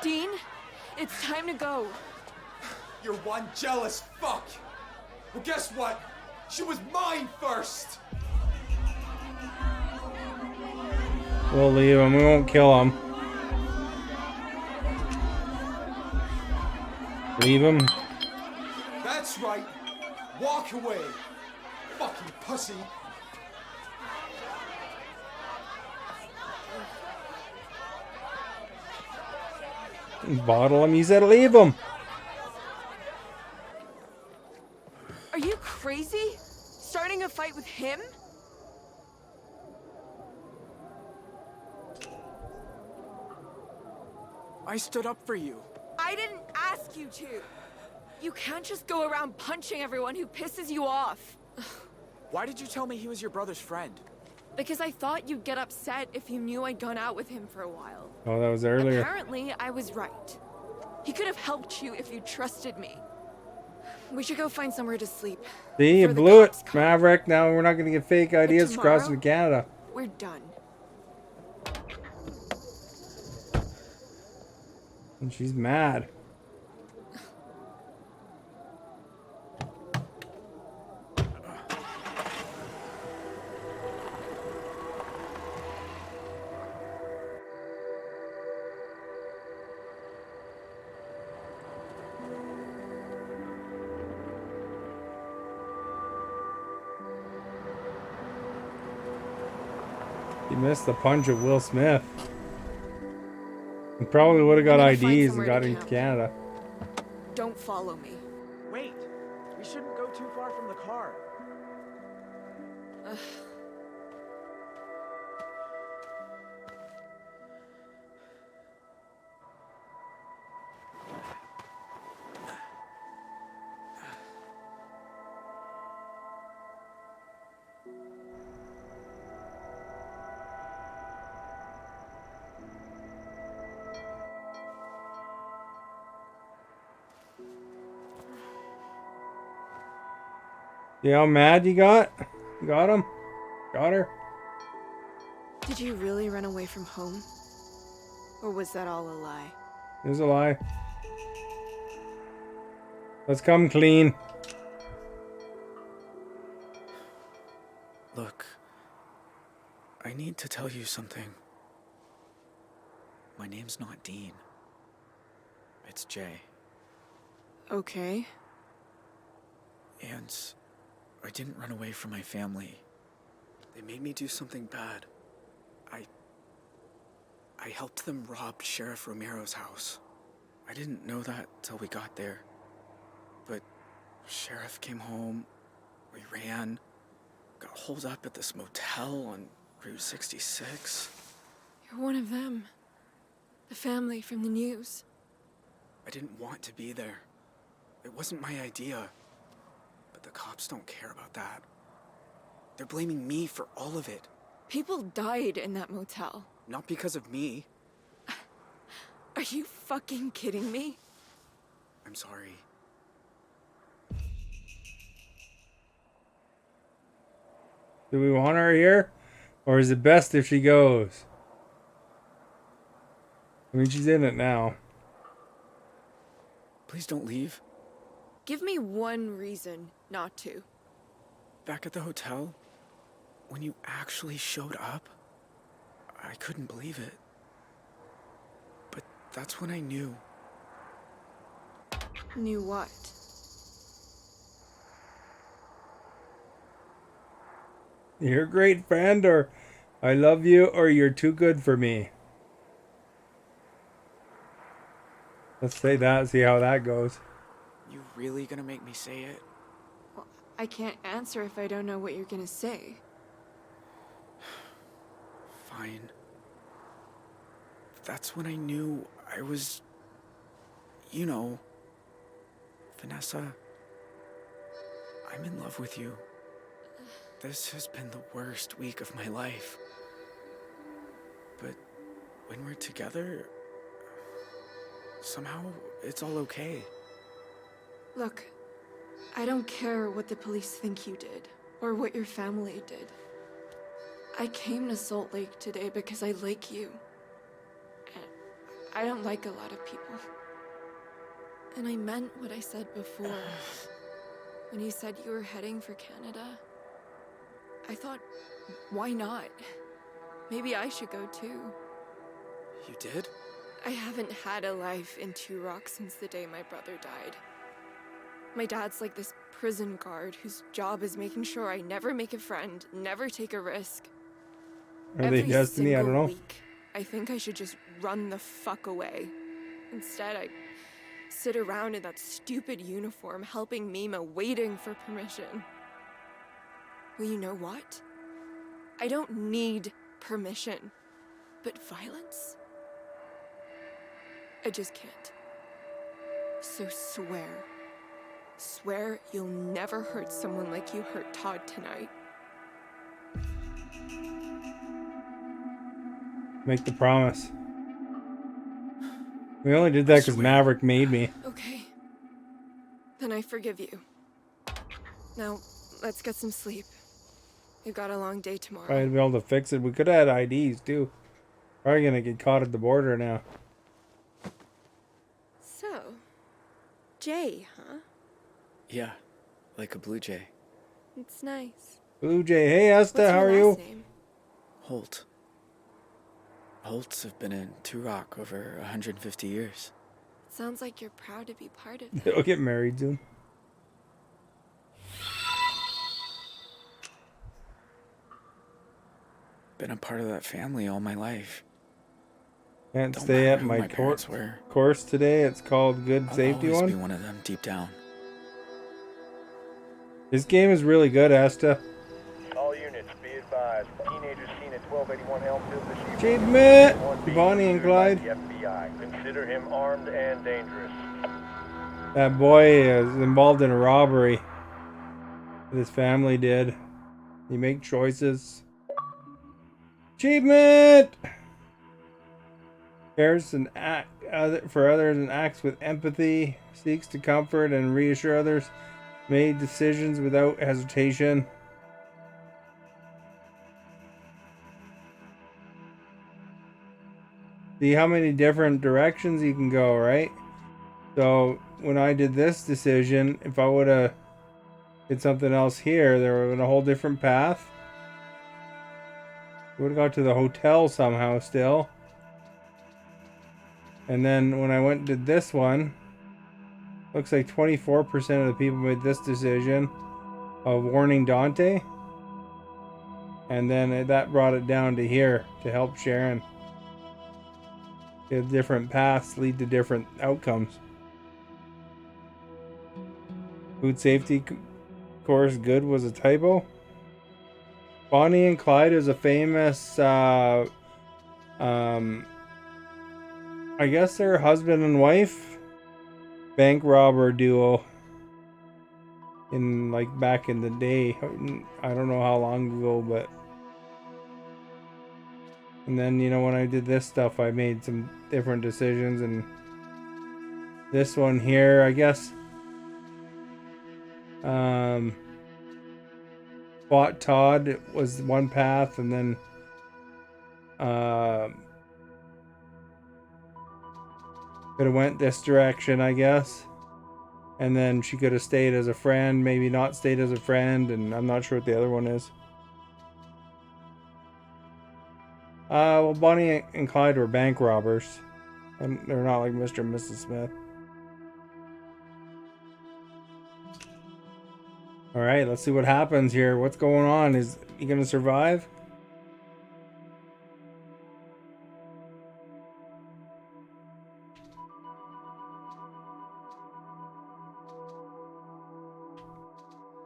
Dean, it's time to go. You're one jealous fuck. Well, guess what? She was mine first. We'll leave him. We won't kill him. Leave him. That's right. Walk away. Fucking pussy. Bottle him. You said leave him. Are you crazy? Starting a fight with him? I stood up for you. I didn't ask you to. You can't just go around punching everyone who pisses you off. Why did you tell me he was your brother's friend? Because I thought you'd get upset if you knew I'd gone out with him for a while. Oh, that was earlier. Apparently, I was right. He could have helped you if you trusted me. We should go find somewhere to sleep. See, you Before the blew it, cops come. Maverick. Now we're not going to get fake ideas tomorrow- crossing Canada. We're done. And she's mad. He missed the punch of Will Smith. He probably would have got I'm gonna find IDs and somewhere got to into camp. Canada. Don't follow me. Wait, we shouldn't go too far from the car. Ugh. See how mad you got? You got him? Got her? Did you really run away from home? Or was that all a lie? It was a lie. Let's come clean. Look, I need to tell you something. My name's not Dean. It's Jay. Okay. And I didn't run away from my family. They made me do something bad. I helped them rob Sheriff Romero's house. I didn't know that till we got there. But Sheriff came home, we ran, got holed up at this motel on Route 66. You're one of them. The family from the news. I didn't want to be there. It wasn't my idea. But the cops don't care about that. They're blaming me for all of it. People died in that motel. Not because of me. Are Are you fucking kidding me? I'm sorry. Do we want her here? Or is it best if she goes? I mean, she's in it now. Please don't leave. Give me one reason not to. Back at the hotel, when you actually showed up, I couldn't believe it. But that's when I knew. Knew what? You're a great friend, or I love you, or you're too good for me. Let's say that, see how that goes. You really gonna make me say it? Well, I can't answer if I don't know what you're gonna say. Fine. That's when I knew I was... You know... Vanessa... I'm in love with you. This has been the worst week of my life. But when we're together... Somehow, it's all okay. Look, I don't care what the police think you did, or what your family did. I came to Salt Lake today because I like you. And I don't like a lot of people. And I meant what I said before. When you said you were heading for Canada, I thought, why not? Maybe I should go too. You did? I haven't had a life in Two Rocks since the day my brother died. My dad's like this prison guard whose job is making sure I never make a friend, never take a risk. Are they destiny? I don't know. Week, I think I should just run the fuck away. Instead, I sit around in that stupid uniform helping Mima, waiting for permission. Well, you know what? I don't need permission. But violence? I just can't. So swear. Swear you'll never hurt someone like you hurt Todd tonight. Make the promise. We only did that because Maverick made me. Okay. Then I forgive you. Now, let's get some sleep. We've got a long day tomorrow. Probably be able to fix it. We could have had IDs too. Probably gonna get caught at the border now. So, Jay, huh? Yeah, like a blue jay. It's nice. Blue Jay. Hey, Asta, how are you? Name? Holt. Holts have been in Two Rock over 150 years. Sounds like you're proud to be part of it. They'll get married soon. Been a part of that family all my life. Can't Don't stay matter at who my my parents were. course today. It's called Good I'll Safety always One. be one of them deep down. This game is really good, Asta. All units, be advised. Teenagers seen at 1281 Elmfield this evening. Achievement! Bonnie and Clyde. The FBI. Consider him armed and dangerous. That boy is involved in a robbery. His family did. He make choices. Achievement! Cares and act for others and acts with empathy. Seeks to comfort and reassure others. Made decisions without hesitation. See how many different directions you can go, right? So when I did this decision, if I would have did something else here, there would have been a whole different path. Would have got to the hotel somehow still. And then when I went and did this one, looks like 24% of the people made this decision of warning Dante. And then that brought it down to here to help Sharon. If different paths lead to different outcomes. Food safety course good was a typo. Bonnie and Clyde is a famous I guess they're husband and wife bank robber duo in like back in the day. I don't know how long ago, but And then, you know, when I did this stuff, I made some different decisions. And this one here, I guess, fought Todd was one path, and then could have went this direction, I guess. And then she could have stayed as a friend, maybe not stayed as a friend, and I'm not sure what the other one is. Well, Bonnie and Clyde were bank robbers. And they're not like Mr. and Mrs. Smith. Alright, let's see what happens here. What's going on? Is he gonna survive?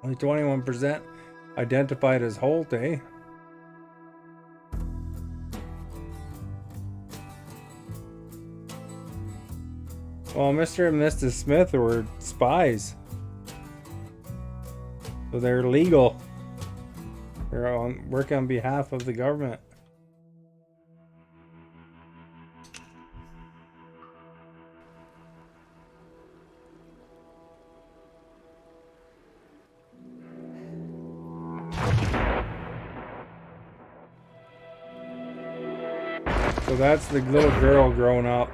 Only 21% identified as Holt, eh? Well, Mr. and Mrs. Smith were spies. So they're legal. They're working on behalf of the government. So that's the little girl growing up.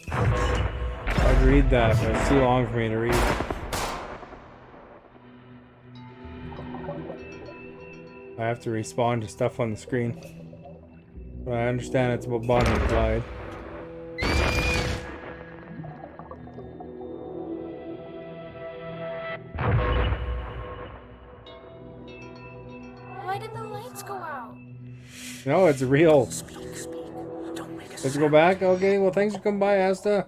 I'd read that, but it's too long for me to read. I have to respond to stuff on the screen. But I understand it's about Bonnie and Clyde. Why did the lights go out? No, it's real. Let's go back? Okay, well, thanks for coming by, Asta.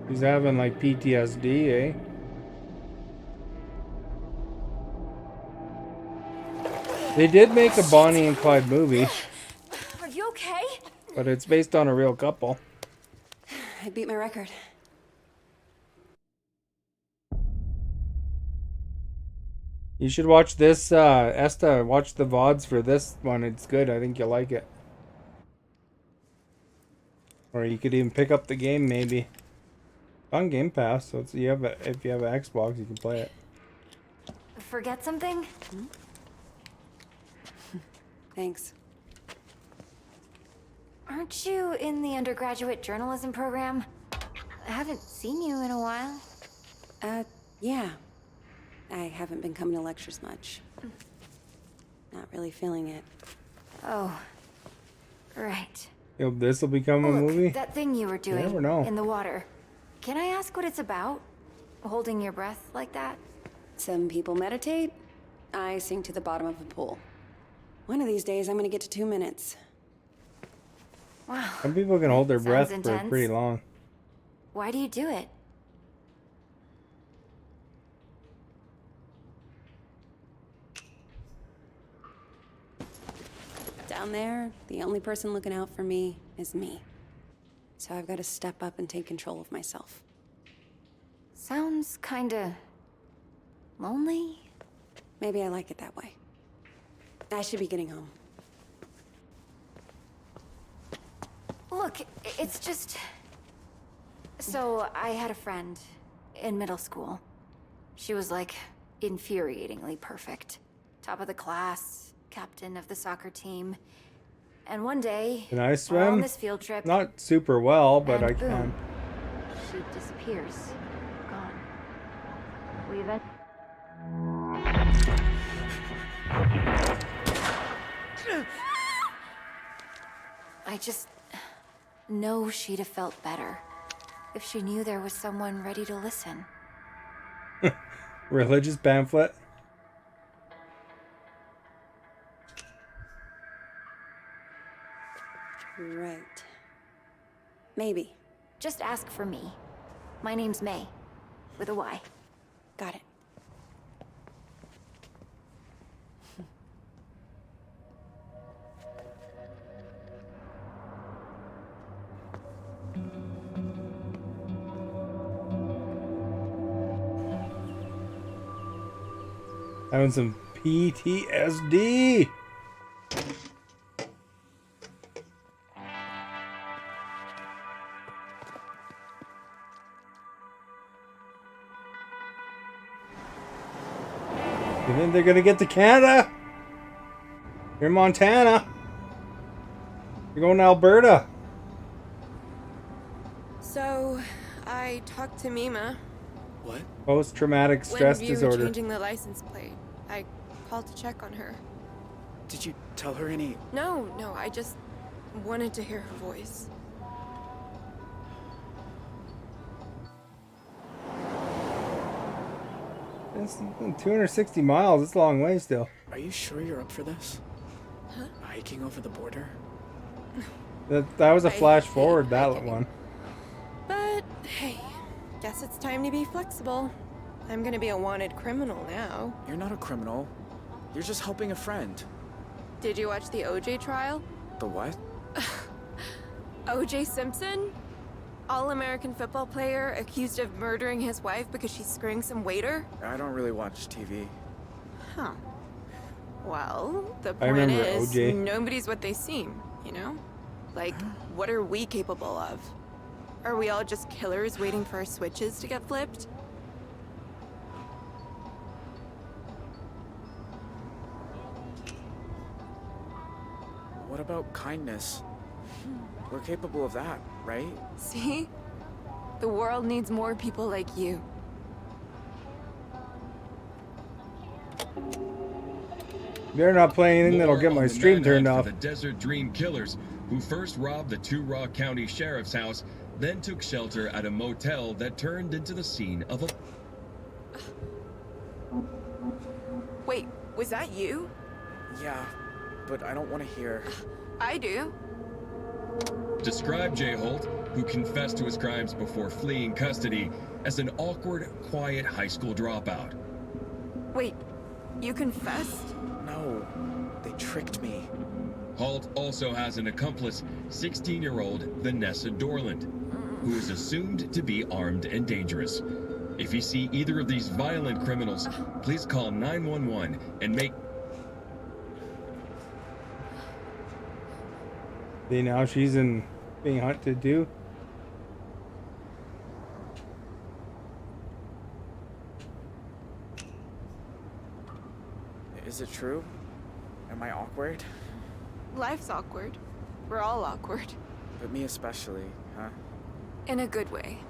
He's having like PTSD, eh? They did make a Bonnie and Clyde movie. Are you okay? But it's based on a real couple. I beat my record. You should watch this, Esta, watch the VODs for this one. It's good. I think you'll like it. Or you could even pick up the game, maybe. On Game Pass, so it's, if you have an Xbox, you can play it. Forget something? Thanks. Aren't you in the undergraduate journalism program? I haven't seen you in a while. Yeah. I haven't been coming to lectures much. Not really feeling it. Oh. Right. This will become a Look, movie? that thing you were You doing never know. in the water. Can I ask what it's about? Holding your breath like that? Some people meditate. I sink to the bottom of a pool. One of these days, I'm gonna get to 2 minutes. Wow. Some people can hold their breath Sounds for intense. pretty long. Why do you do it? Down there, the only person looking out for me is me. So I've got to step up and take control of myself. Sounds kinda lonely. Maybe I like it that way. I should be getting home. Look, it's just... So, I had a friend in middle school. She was like infuriatingly perfect. Top of the class, captain of the soccer team. And one day, Can I we're swim? on this field trip, Not super well, but and I boom, can. she disappears. Gone. We then... I just know she'd have felt better if she knew there was someone ready to listen. Religious pamphlet. Right. Maybe. Just ask for me. My name's May, with a Y. Got it. Having some PTSD. You think they're gonna get to Canada? You're in Montana. You're going to Alberta. So, I talked to Mima. What? Post-traumatic stress when you were disorder. changing the license plate, I called to check on her. Did you tell her any... No, I just wanted to hear her voice. It's 260 miles. It's a long way still. Are you sure you're up for this? Huh? Hiking over the border? That was a flash forward, that one. But, hey, guess it's time to be flexible. I'm gonna be a wanted criminal now. You're not a criminal. You're just helping a friend. Did you watch the OJ trial? The what? OJ Simpson? All-American football player accused of murdering his wife because she's screwing some waiter? I don't really watch TV. Huh. Well, the I point remember is, OJ. nobody's what they seem, you know? Like, what are we capable of? Are we all just killers waiting for our switches to get flipped? What about kindness? We're capable of that, right? See? The world needs more people like you. They're not playing anything that'll get my stream turned off. The Desert Dream Killers, who first robbed the Two Rock County Sheriff's house, then took shelter at a motel that turned into the scene of a... Wait, was that you? Yeah, but I don't want to hear. I do. Described Jay Holt, who confessed to his crimes before fleeing custody, as an awkward, quiet high school dropout. Wait, you confessed? No, they tricked me. Holt also has an accomplice, 16-year-old Vanessa Dorland, who is assumed to be armed and dangerous. If you see either of these violent criminals, please call 911 and make... See, now she's in being hunted too. Is it true? Am I awkward? Life's awkward. We're all awkward. But me especially, huh? In a good way.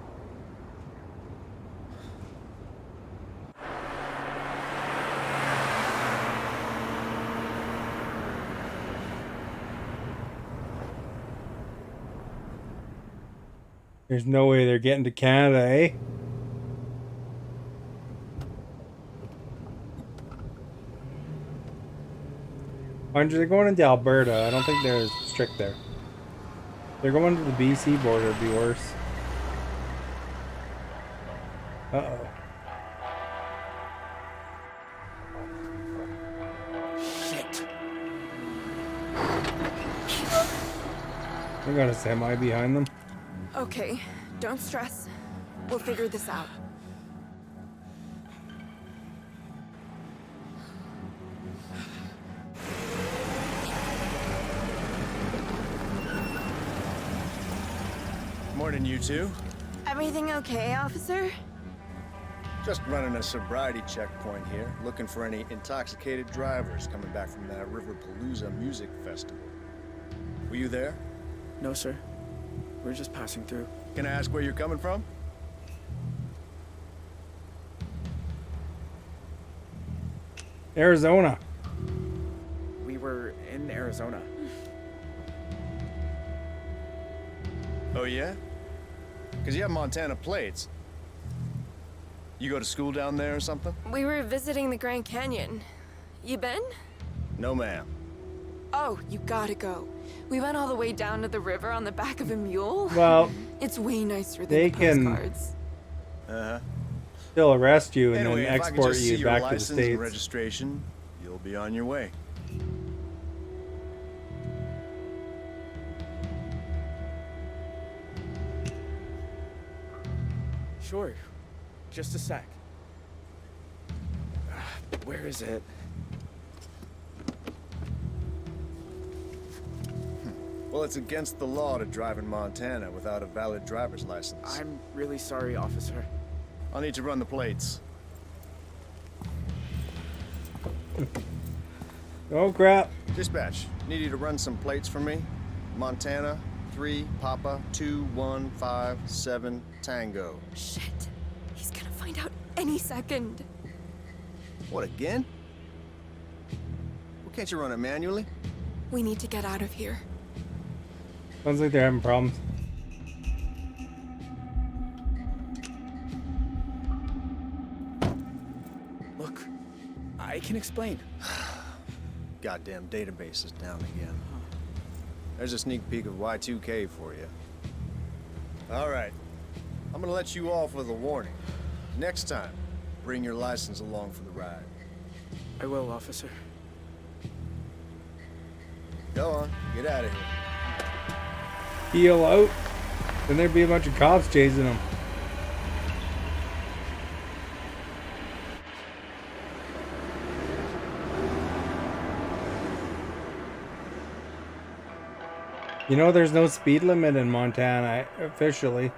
There's no way they're getting to Canada, eh? Aren't they going into Alberta? I don't think they're as strict there. They're going to the BC border, it'd be worse. Uh-oh. Shit. They got a semi behind them. Okay, don't stress. We'll figure this out. Morning, you two. Everything okay, officer? Just running a sobriety checkpoint here, looking for any intoxicated drivers coming back from that Riverpalooza music festival. Were you there? No, sir. We're just passing through. Can I ask where you're coming from? Arizona. We were in Arizona. Oh, yeah? Because you have Montana plates. You go to school down there or something? We were visiting the Grand Canyon. You been? No, ma'am. Oh, you gotta go. We went all the way down to the river on the back of a mule. Well, it's way nicer than they the can postcards. still arrest you and Anyway, then if I could export just see you your back to the license and States. registration, you'll be on your way. Sure. Just a sec. Where is it? Well, it's against the law to drive in Montana without a valid driver's license. I'm really sorry, officer. I'll need to run the plates. Oh, crap. Dispatch, need you to run some plates for me. Montana, 3 Papa 2157 Tango. Shit. He's gonna find out any second. What, again? Well, can't you run it manually? We need to get out of here. Sounds like they're having problems. Look, I can explain. Goddamn database is down again. There's a sneak peek of Y2K for you. All right. I'm gonna let you off with a warning. Next time, bring your license along for the ride. I will, officer. Go on, get out of here. Heel out. Then there'd be a bunch of cops chasing him. You know, there's no speed limit in Montana officially.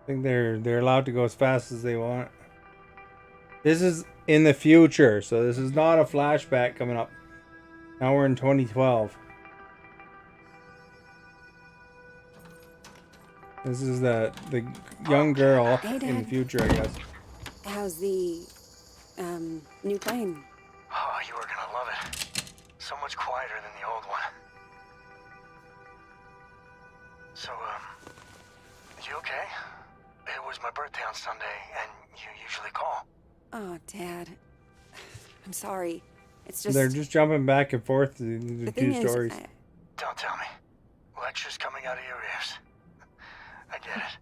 I think they're allowed to go as fast as they want. This is in the future, so this is not a flashback coming up. Now we're in 2012. This is the young girl in the future, I guess. How's the, new plane? Oh, you are gonna love it. So much quieter than the old one. So, you okay? It was my birthday on Sunday, and you usually call. Oh, Dad. I'm sorry. It's just... They're just jumping back and forth to the thing two is, stories. Don't tell me. Lectures coming out of your ears. I get it.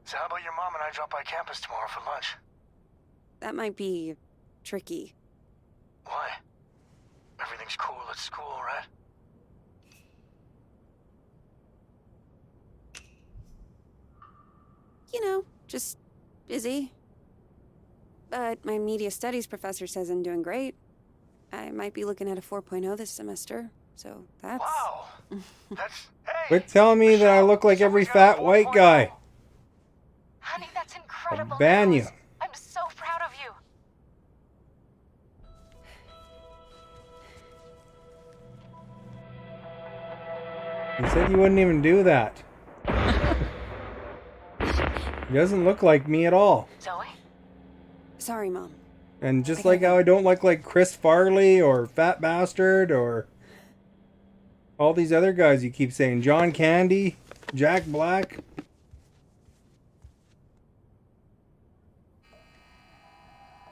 So how about your mom and I drop by campus tomorrow for lunch? That might be tricky. Why? Everything's cool at school, right? You know, just busy. But my media studies professor says I'm doing great. I might be looking at a 4.0 this semester, so that's... Wow! That's... Quit telling me that I look like every fat white guy. Honey, that's incredible. I'll ban you. I'm so proud of you. You said you wouldn't even do that. He doesn't look like me at all. Zoe? Sorry, Mom. And just like how I don't look like Chris Farley or Fat Bastard or all these other guys you keep saying. John Candy, Jack Black.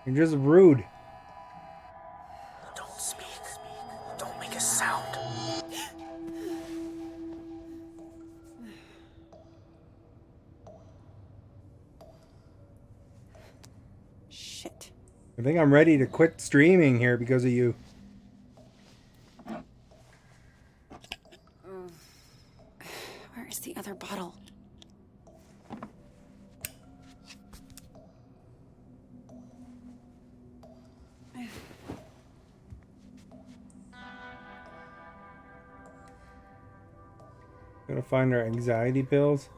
You're just rude. Don't speak. Don't make a sound. Shit. I think I'm ready to quit streaming here because of you. Where is the other bottle? Gotta find our anxiety pills.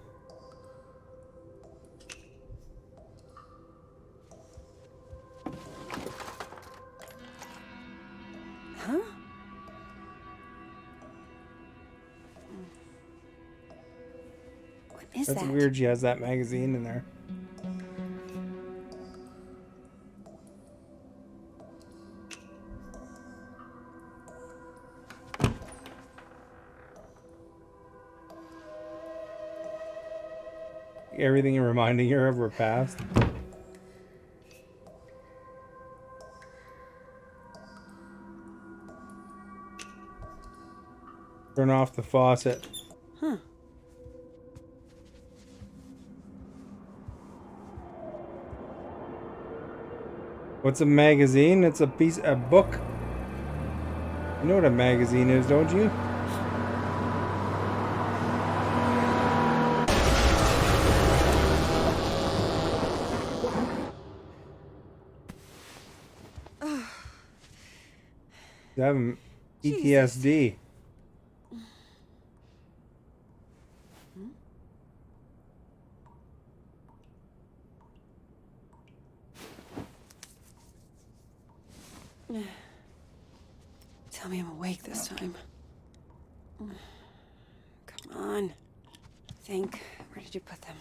Huh? What is That's that? weird she has that magazine in there. Everything reminding her of her past. Turn off the faucet. Huh. What's a magazine? It's a book. You know what a magazine is, don't you? You have PTSD. Tell me I'm awake this time. Come on. Think. Where did you put them?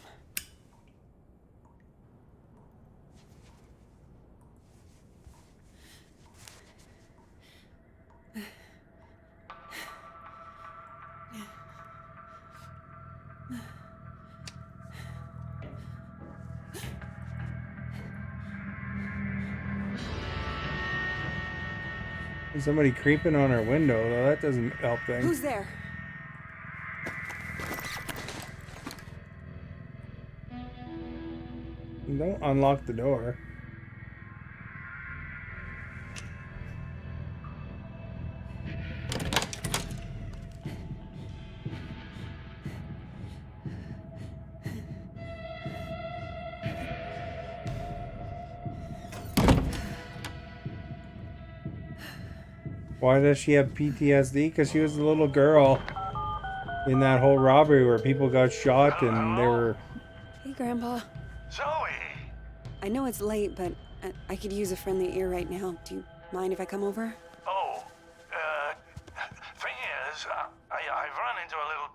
There's somebody creeping on our window, though. That doesn't help things. Who's there? Don't unlock the door. Why does she have PTSD? Because she was a little girl in that whole robbery where people got shot and they were... Hey, Grandpa. Zoe! I know it's late, but I could use a friendly ear right now. Do you mind if I come over? Oh, thing is, I've run into a little,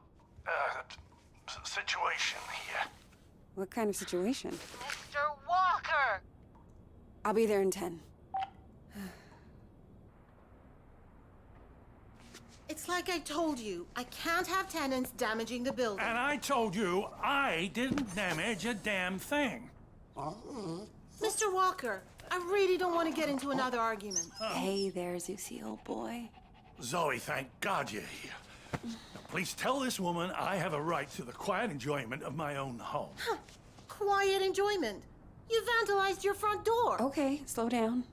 situation here. What kind of situation? Mr. Walker! I'll be there in 10. It's like I told you. I can't have tenants damaging the building. And I told you I didn't damage a damn thing. Mr. Walker, I really don't want to get into another argument. Hey there, Zeusy, old boy. Zoe, thank God you're here. Now, please tell this woman I have a right to the quiet enjoyment of my own home. Huh. Quiet enjoyment. You vandalized your front door. Okay, slow down.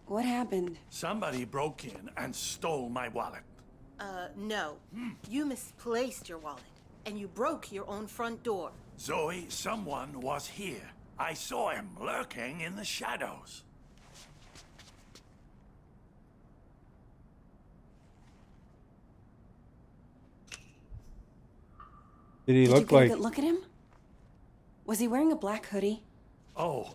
What happened? Somebody broke in and stole my wallet. No. You misplaced your wallet, and you broke your own front door. Zoe, someone was here. I saw him lurking in the shadows. Did he look like... Did you get a good look at him? Was he wearing a black hoodie? Oh,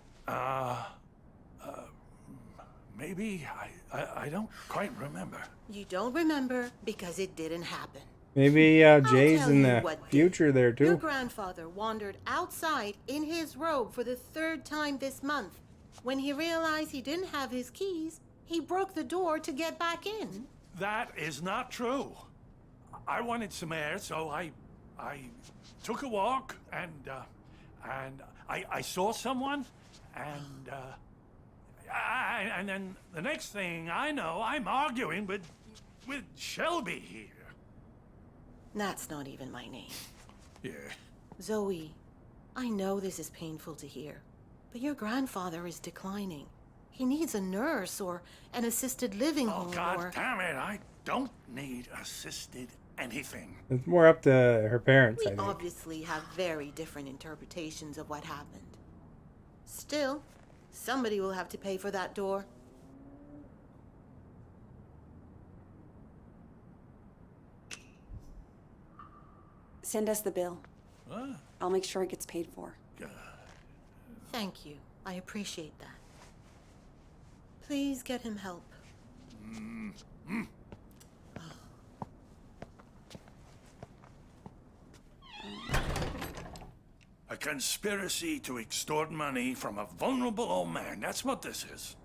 maybe. I don't quite remember. You don't remember because it didn't happen. Maybe Jay's in the future there too. Your grandfather wandered outside in his robe for the 3rd time this month. When he realized he didn't have his keys, he broke the door to get back in. That is not true. I wanted some air, so I took a walk and I saw someone and then the next thing I know, I'm arguing with Shelby here. That's not even my name. Yeah. Zoe, I know this is painful to hear, but your grandfather is declining. He needs a nurse or an assisted living home. Oh, God or... damn it, I don't need assisted anything. It's more up to her parents, I We think. obviously have very different interpretations of what happened. Still, somebody will have to pay for that door. Send us the bill. What? I'll make sure it gets paid for. Thank you. I appreciate that. Please get him help. A conspiracy to extort money from a vulnerable old man. That's what this is.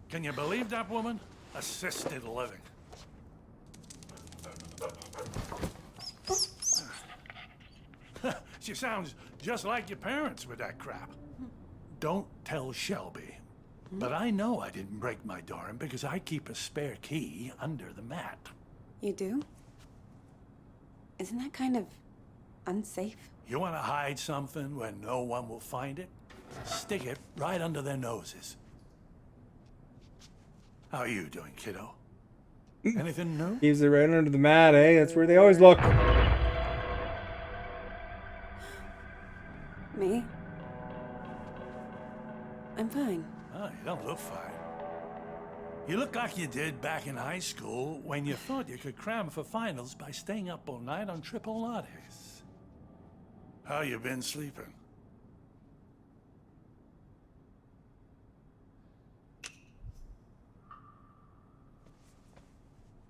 Can you believe that woman? Assisted living. She sounds just like your parents with that crap. Don't tell Shelby. But I know I didn't break my door in because I keep a spare key under the mat. You do? Isn't that kind of unsafe? You want to hide something where no one will find it? Stick it right under their noses. How are you doing, kiddo? Anything new? Keeps it right under the mat, eh? That's where they always look. Me? I'm fine. Oh, you don't look fine. You look like you did back in high school when you thought you could cram for finals by staying up all night on triple lattes. How you been sleeping?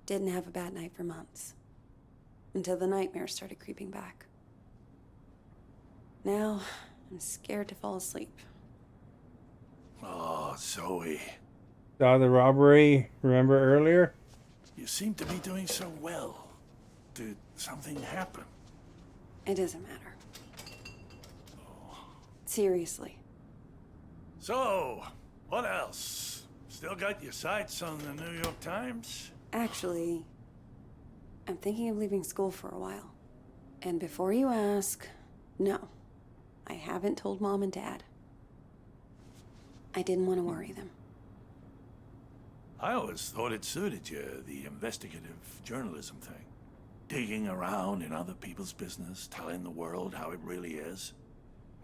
Didn't have a bad night for months. Until the nightmares started creeping back. Now, I'm scared to fall asleep. Oh, Zoe. Saw the robbery, remember earlier? You seem to be doing so well. Did something happen? It doesn't matter. Seriously. So, what else? Still got your sights on the New York Times? Actually, I'm thinking of leaving school for a while. And before you ask, no. I haven't told Mom and Dad. I didn't want to worry them. I always thought it suited you, the investigative journalism thing. Digging around in other people's business, telling the world how it really is.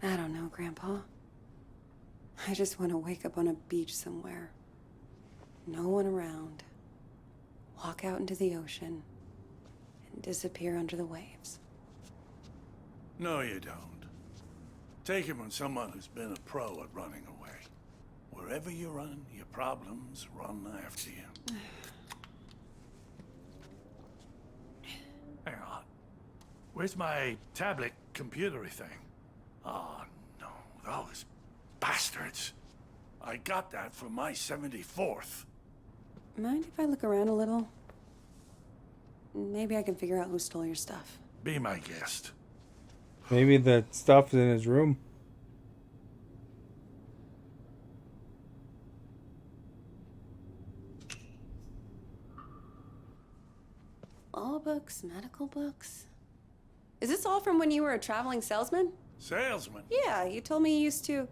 I don't know, Grandpa. I just want to wake up on a beach somewhere. No one around. Walk out into the ocean and disappear under the waves. No, you don't. Take it from someone who's been a pro at running away. Wherever you run, your problems run after you. Hang on. Where's my tablet computery thing? Oh, no. Those bastards. I got that for my 74th. Mind if I look around a little? Maybe I can figure out who stole your stuff. Be my guest. Maybe the stuff's in his room. Law books, medical books. Is this all from when you were a traveling salesman? Salesman? Yeah, you told me you used to.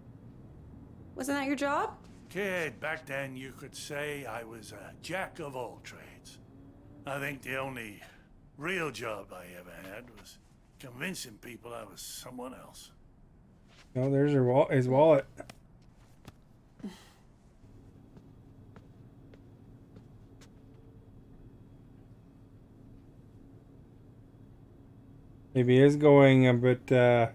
Wasn't that your job? Kid, back then you could say I was a jack of all trades. I think the only real job I ever had was convincing people I was someone else. Oh, there's his wallet. Maybe he is going a bit, bit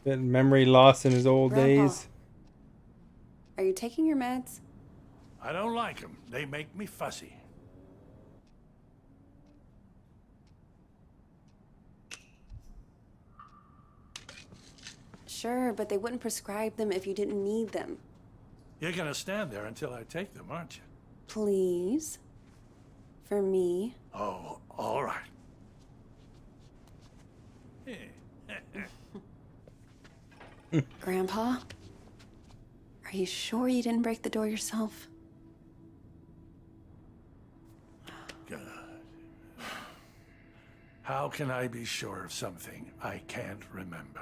memory loss in his old Grandpa. days. Are you taking your meds? I don't like them. They make me fussy. Sure, but they wouldn't prescribe them if you didn't need them. You're gonna stand there until I take them, aren't you? Please? For me? Oh, all right. Grandpa? Are you sure you didn't break the door yourself? God. How can I be sure of something I can't remember?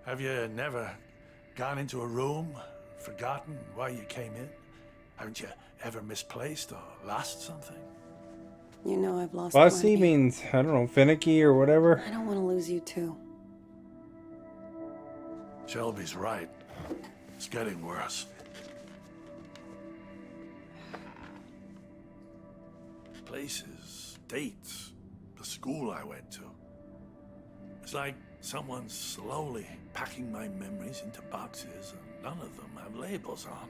Have you never gone into a room, forgotten why you came in? Haven't you ever misplaced or lost something? You know I've lost Fussy plenty. means, I don't know, finicky or whatever. I don't want to lose you too. Shelby's right. It's getting worse. Places, dates, the school I went to. It's like someone's slowly packing my memories into boxes and none of them have labels on.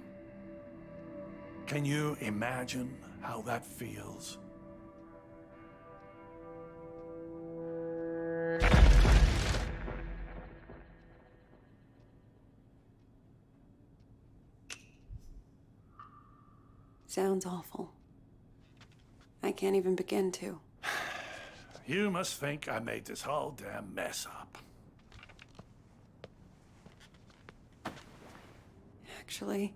Can you imagine how that feels? sounds awful. I can't even begin to. You must think I made this whole damn mess up. Actually,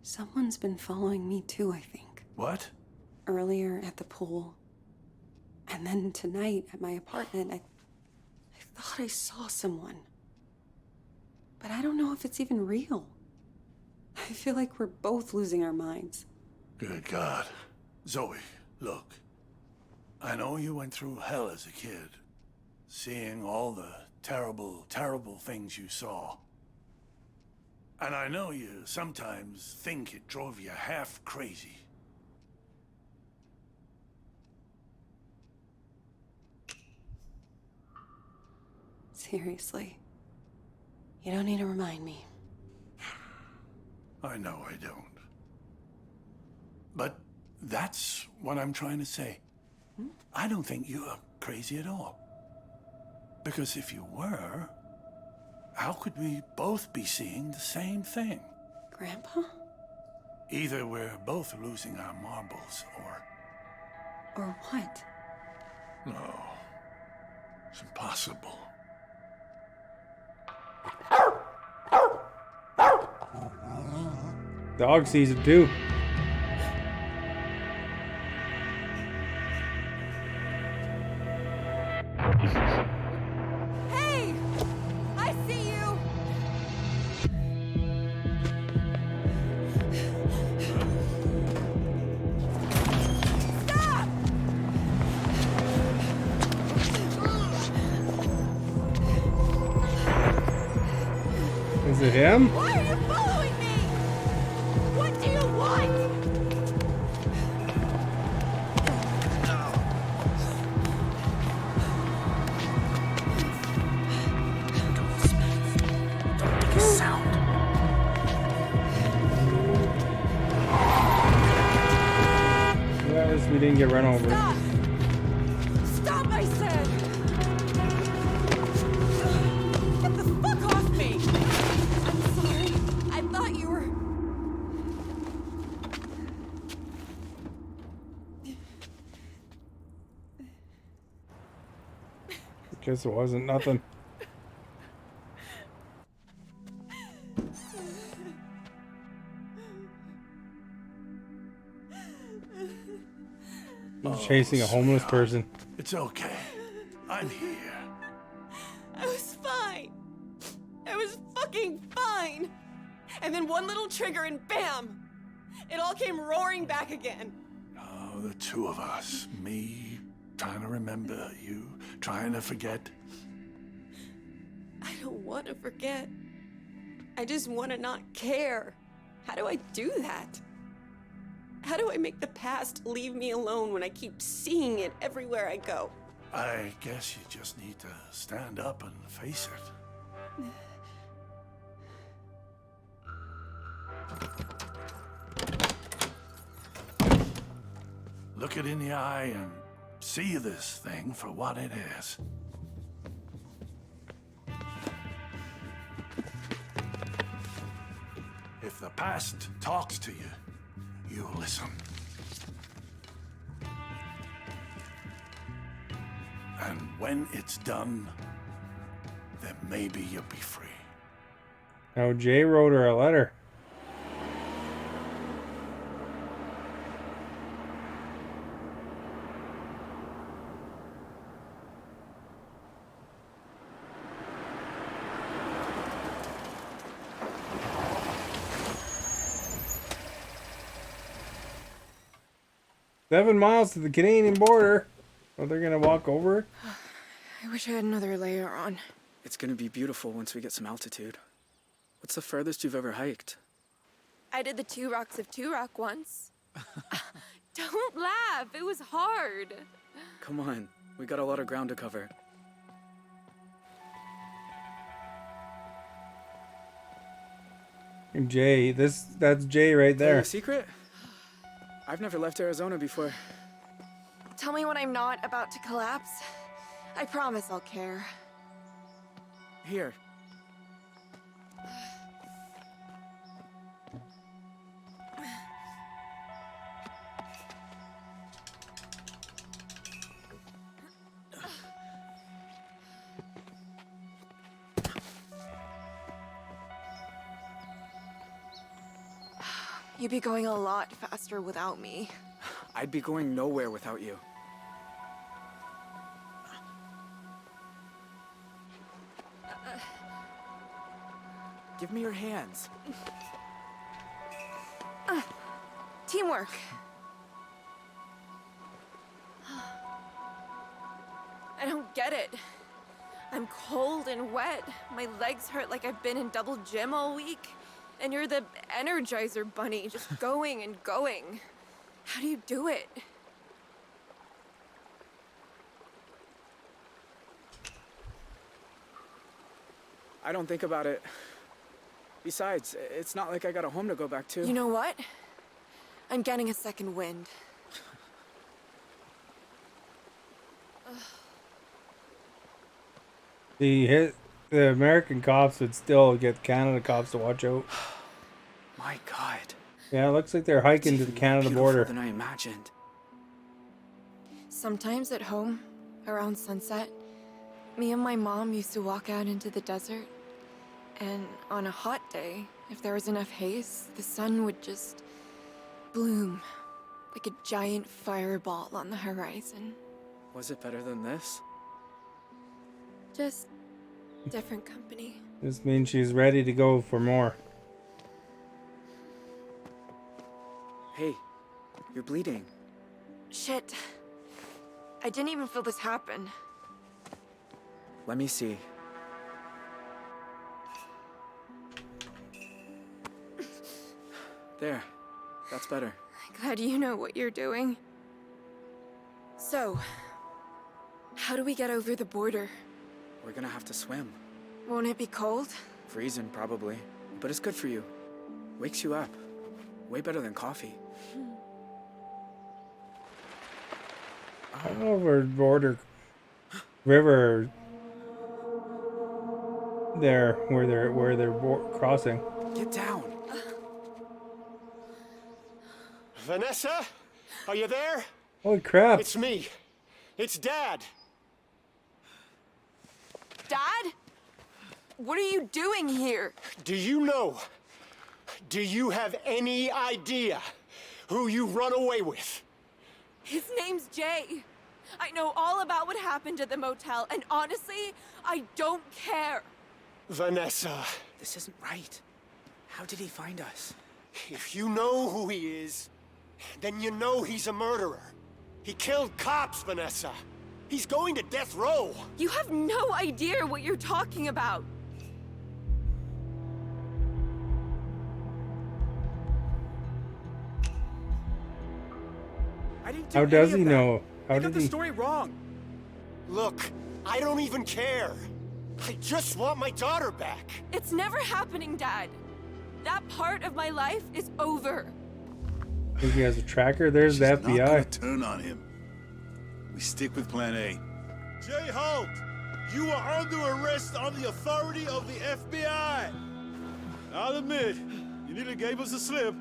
someone's been following me too, I think. What? Earlier at the pool, and then tonight at my apartment, I thought I saw someone. But I don't know if it's even real. I feel like we're both losing our minds. Good God. Zoe, look. I know you went through hell as a kid, seeing all the terrible, terrible things you saw. And I know you sometimes think it drove you half crazy. Seriously. You don't need to remind me. I know I don't. But that's what I'm trying to say. I don't think you are crazy at all. Because if you were, how could we both be seeing the same thing? Grandpa? Either we're both losing our marbles, or... Or what? No. It's impossible. Dog sees it too. Hey! I see you! Stop! Is it him? Why are you following me? What do you want? Don't make a sound. Yeah, at least we didn't get run over. Stop! Stop, I said! Get the fuck off me! I'm sorry. I thought you were... Guess it wasn't nothing. He's chasing a homeless person. It's okay. I'm here. I was fine. I was fucking fine. And then one little trigger and bam! It all came roaring back again. Oh, the two of us. Me trying to remember, you trying to forget. I don't want to forget. I just want to not care. How do I do that? How do I make the past leave me alone when I keep seeing it everywhere I go? I guess you just need to stand up and face it. Look it in the eye and see this thing for what it is. If the past talks to you, you listen. And when it's done, then maybe you'll be free. Now Jay wrote her a letter. "7 miles to the Canadian border." Oh, they're gonna walk over it? I wish I had another layer on. It's gonna be beautiful once we get some altitude. What's the furthest you've ever hiked? I did the 2 Rocks of 2 Rock once. Don't laugh. It was hard. Come on, we got a lot of ground to cover. Jay, that's Jay right Tell you there. a secret? I've never left Arizona before. Tell me when I'm not about to collapse. I promise I'll care. Here. You'd be going a lot faster without me. I'd be going nowhere without you. Give me your hands. Teamwork. I don't get it. I'm cold and wet. My legs hurt like I've been in double gym all week. And you're the Energizer Bunny, just going and going. How do you do it? I don't think about it. Besides, it's not like I got a home to go back to. You know what? I'm getting a second wind. The American cops would still get Canada cops to watch out. My God. Yeah, it looks like they're hiking to the Canada border. Than I imagined. Sometimes at home, around sunset, me and my mom used to walk out into the desert. And on a hot day, if there was enough haze, the sun would just bloom like a giant fireball on the horizon. Was it better than this? Just different company. This means she's ready to go for more. Hey, you're bleeding. Shit. I didn't even feel this happen. Let me see. There. That's better. Glad you know what you're doing. So, how do we get over the border? We're gonna have to swim. Won't it be cold? Freezing, probably. But it's good for you. Wakes you up. Way better than coffee. I don't know if we're border river there where they're crossing. Get down. Vanessa? Are you there? Holy crap. It's me. It's Dad. Dad? What are you doing here? Do you know? Do you have any idea who you run away with? His name's Jay. I know all about what happened at the motel, and honestly, I don't care. Vanessa. This isn't right. How did he find us? If you know who he is, then you know he's a murderer. He killed cops, Vanessa. He's going to death row. You have no idea what you're talking about. I didn't do How does any he of that. know? How You did got the he? story wrong. Look, I don't even care. I just want my daughter back. It's never happening, Dad. That part of my life is over. Think he has a tracker? There's the She's not gonna FBI. turn on him. We stick with plan A. Jay Holt, you are under arrest on the authority of the FBI. I'll admit, you nearly gave us a slip.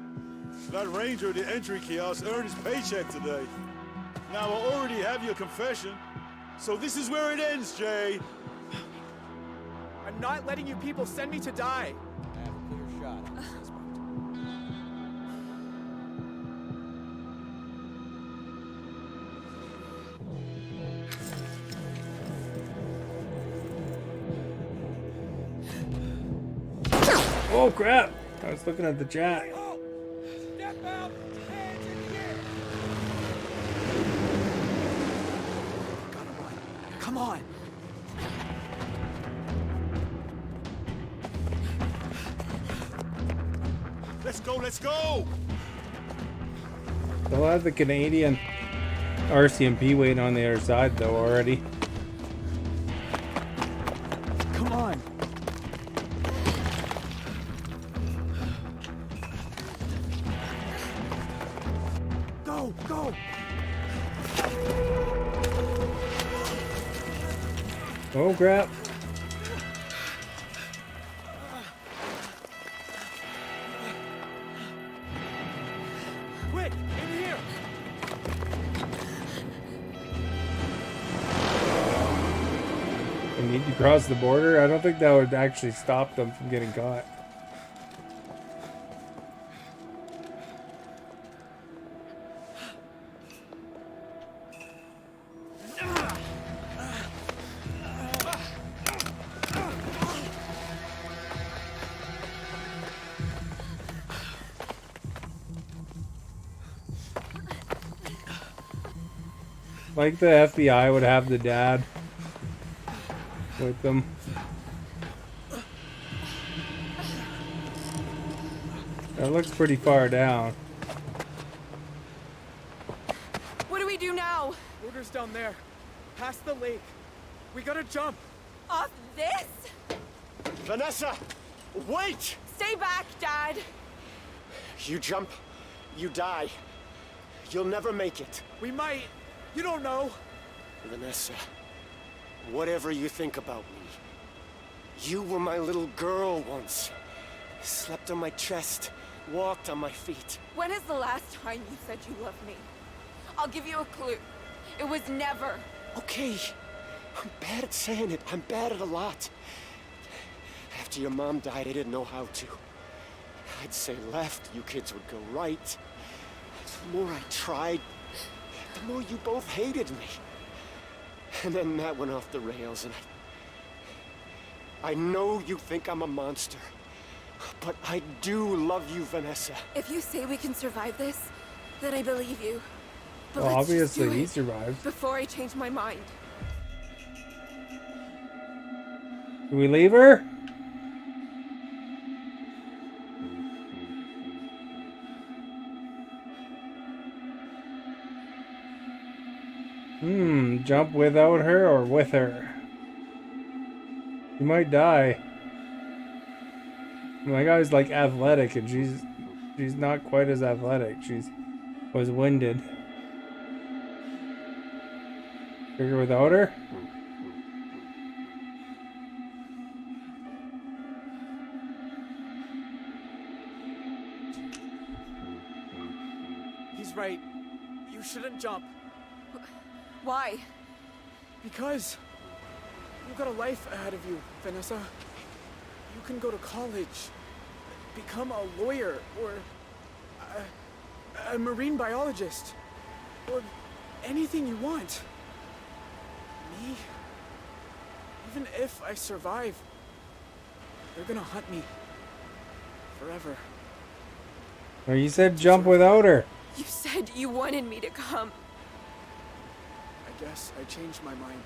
That ranger at the entry kiosk earned his paycheck today. Now, I already have your confession, so this is where it ends, Jay. I'm not letting you people send me to die. I have a clear shot on the suspect. Oh crap! I was looking at the chat. Step out! Hands in the air! Come on. Let's go, let's go! They'll have the Canadian RCMP waiting on the other side though already. Come on. Go, go. Oh crap! Quick, in here. They need to cross the border. I don't think that would actually stop them from getting caught. Like the FBI would have the dad with them. That looks pretty far down. What do we do now? Water's down there, past the lake. We gotta jump. Off this? Vanessa! Wait! Stay back, Dad. You jump, you die. You'll never make it. We might. You don't know. Vanessa, whatever you think about me, you were my little girl once. Slept on my chest, walked on my feet. When is the last time you said you loved me? I'll give you a clue. It was never. Okay, I'm bad at saying it. I'm bad at a lot. After your mom died, I didn't know how to. I'd say left, you kids would go right. The more I tried, the more you both hated me. And then that went off the rails, and I know you think I'm a monster, but I do love you, Vanessa. If you say we can survive this, then I believe you. But Well, let's just obviously do he it survived. before I change my mind. Do we leave her? Jump without her or with her? You might die. My guy's like athletic and she's not quite as athletic. She's was winded. Figure without her? He's right. You shouldn't jump. Why? Because you've got a life ahead of you, Vanessa. You can go to college, become a lawyer, or a marine biologist, or anything you want. Me? Even if I survive, they're gonna hunt me. Forever. Or you said jump without her. You said you wanted me to come. I guess I changed my mind.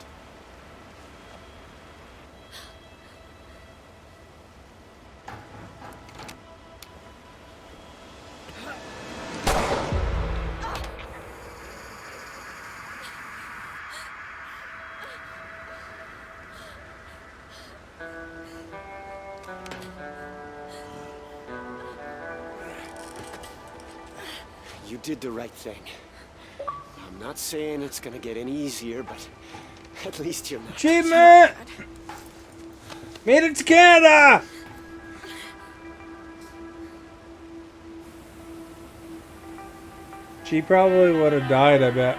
You did the right thing. I'm not saying it's gonna get any easier, but at least you're not. Achievement! Made it to Canada! She probably would have died, I bet.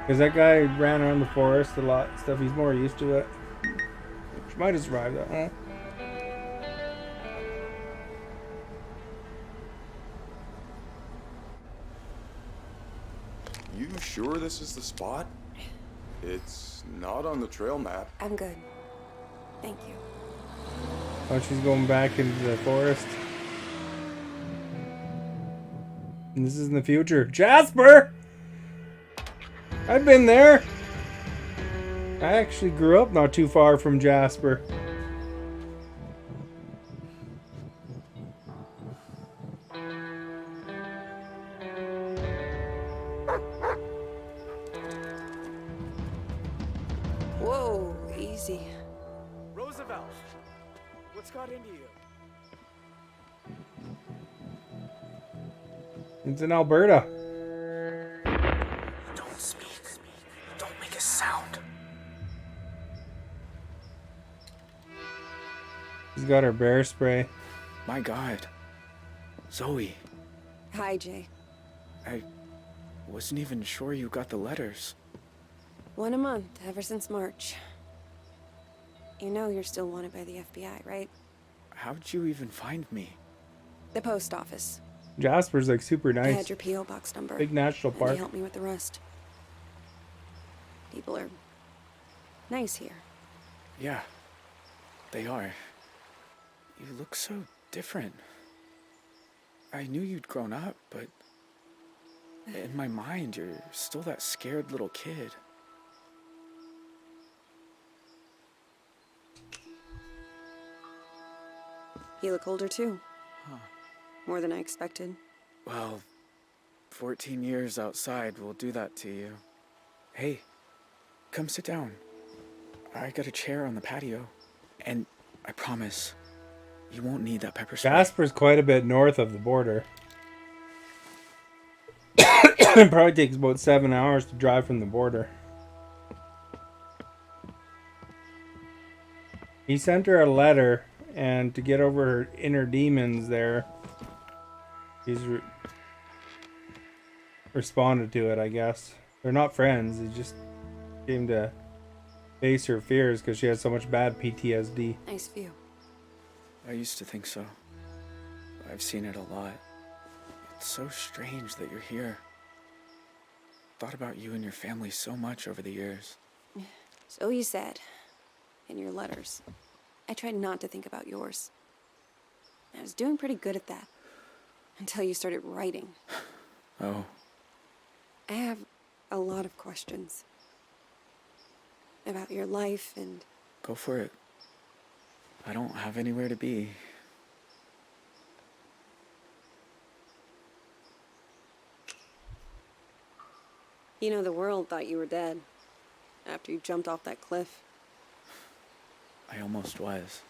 Because that guy ran around the forest a lot and stuff. He's more used to it. She might have survived that, huh? You sure this is the spot? It's not on the trail map. I'm good. Thank you. Oh, she's going back into the forest. And this is in the future. Jasper! I've been there. I actually grew up not too far from Jasper. Whoa, easy. Roosevelt, what's got into you? It's in Alberta. Don't speak. Don't make a sound. She's got her bear spray. My God. Zoe, Hi, Jay. I wasn't even sure you got the letters. One a month, ever since March. You know you're still wanted by the FBI, right? How'd you even find me? The post office. Jasper's like super I nice. had your P.O. box number. Big national And park. they helped me with the rest. People are nice here. Yeah, they are. You look so different. I knew you'd grown up, but in my mind, you're still that scared little kid. You look older too. Huh. More than I expected. Well, 14 years outside will do that to you. Hey, come sit down. I got a chair on the patio. And I promise, you won't need that pepper spray. Jasper's quite a bit north of the border. It probably takes about 7 hours to drive from the border. He sent her a letter, and to get over her inner demons there, he's responded to it, I guess. They're not friends. He just came to face her fears because she has so much bad PTSD. Nice view. I used to think so. I've seen it a lot. It's so strange that you're here. Thought about you and your family so much over the years. So you said in your letters. I tried not to think about yours. I was doing pretty good at that until you started writing. Oh. I have a lot of questions about your life and... Go for it. I don't have anywhere to be. You know, the world thought you were dead after you jumped off that cliff. I almost was.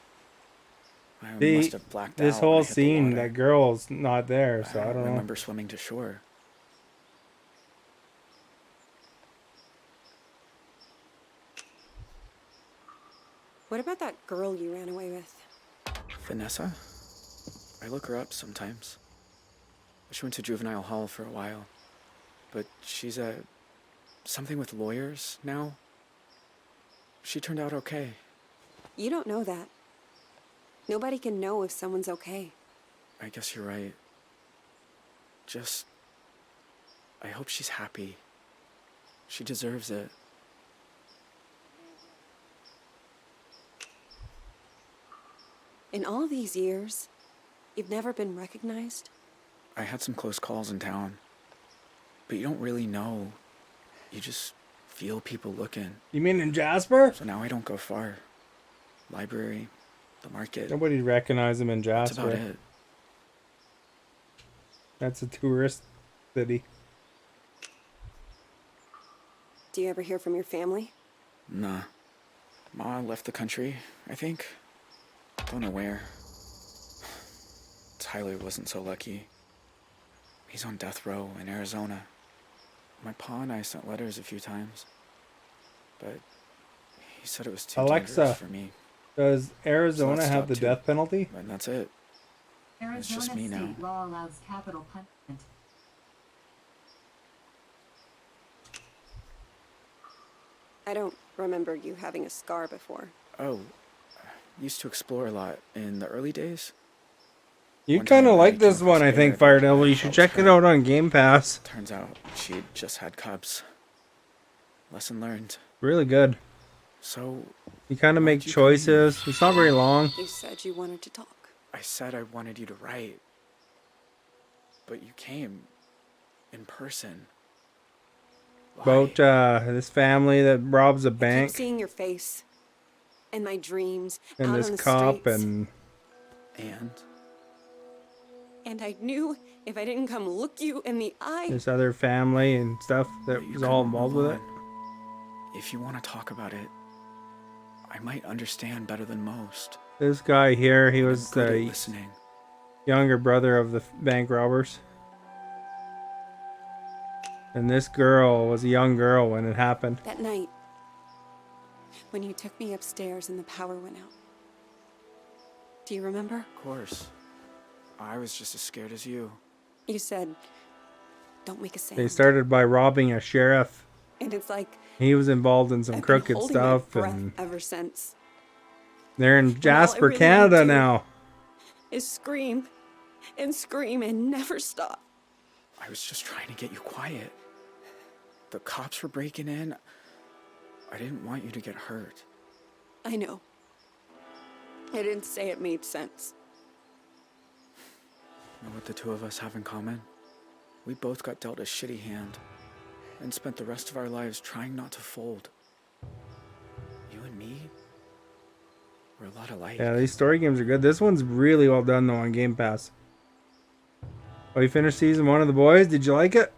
I See, must have blacked out. this when I whole hit the scene, water. that girl's not there, so I don't know. remember swimming to shore. What about that girl you ran away with? Vanessa? I look her up sometimes. She went to juvenile hall for a while. But she's something with lawyers now. She turned out okay. You don't know that. Nobody can know if someone's okay. I guess you're right. Just... I hope she's happy. She deserves it. In all these years, you've never been recognized? I had some close calls in town. But you don't really know. You just feel people looking. You mean in Jasper? So now I don't go far. Library, the market. Nobody recognized him in Jasper. That's about it. That's a tourist city. Do you ever hear from your family? Nah. Ma left the country, I think. Don't know where. Tyler wasn't so lucky. He's on death row in Arizona. My pa and I sent letters a few times. But he said it was too dangerous Alexa, for me. does Arizona So that have the stopped too. death penalty? And that's it. It's just me now. Arizona state law allows capital punishment. I don't remember you having a scar before. Oh, used to explore a lot in the early days. You One kind of time like I this came one, I across think, Bear Fire that Devil. You should check it out on Game Pass. Turns out she'd just had cubs. Lesson learned. Really good. So... You kind of make choices. It's not very long. You said you wanted to talk. I said I wanted you to write. But you came. In person. About this family that robs a I keep bank. seeing your face. And my dreams. And out this on the cop streets. and... And I knew if I didn't come look you in the eye... this other family and stuff that was all involved with it. If you want to talk about it, I might understand better than most. This guy here, he was good at the listening. younger brother of the bank robbers. And this girl was a young girl when it happened. That night, when you took me upstairs and the power went out. Do you remember? Of course. I was just as scared as you. You said, don't make a sound. They started by robbing a sheriff. And it's like... He was involved in some I've been crooked holding my stuff, breath and ever since. they're in All I Jasper, really Canada wanna do now. Is scream and never stop. I was just trying to get you quiet. The cops were breaking in. I didn't want you to get hurt. I know. I didn't say it made sense. You know what the two of us have in common? We both got dealt a shitty hand and spent the rest of our lives trying not to fold. You and me, we're a lot alike. Yeah, these story games are good. This one's really well done though on Game Pass. Oh, you finished season 1 of The Boys? Did you like it?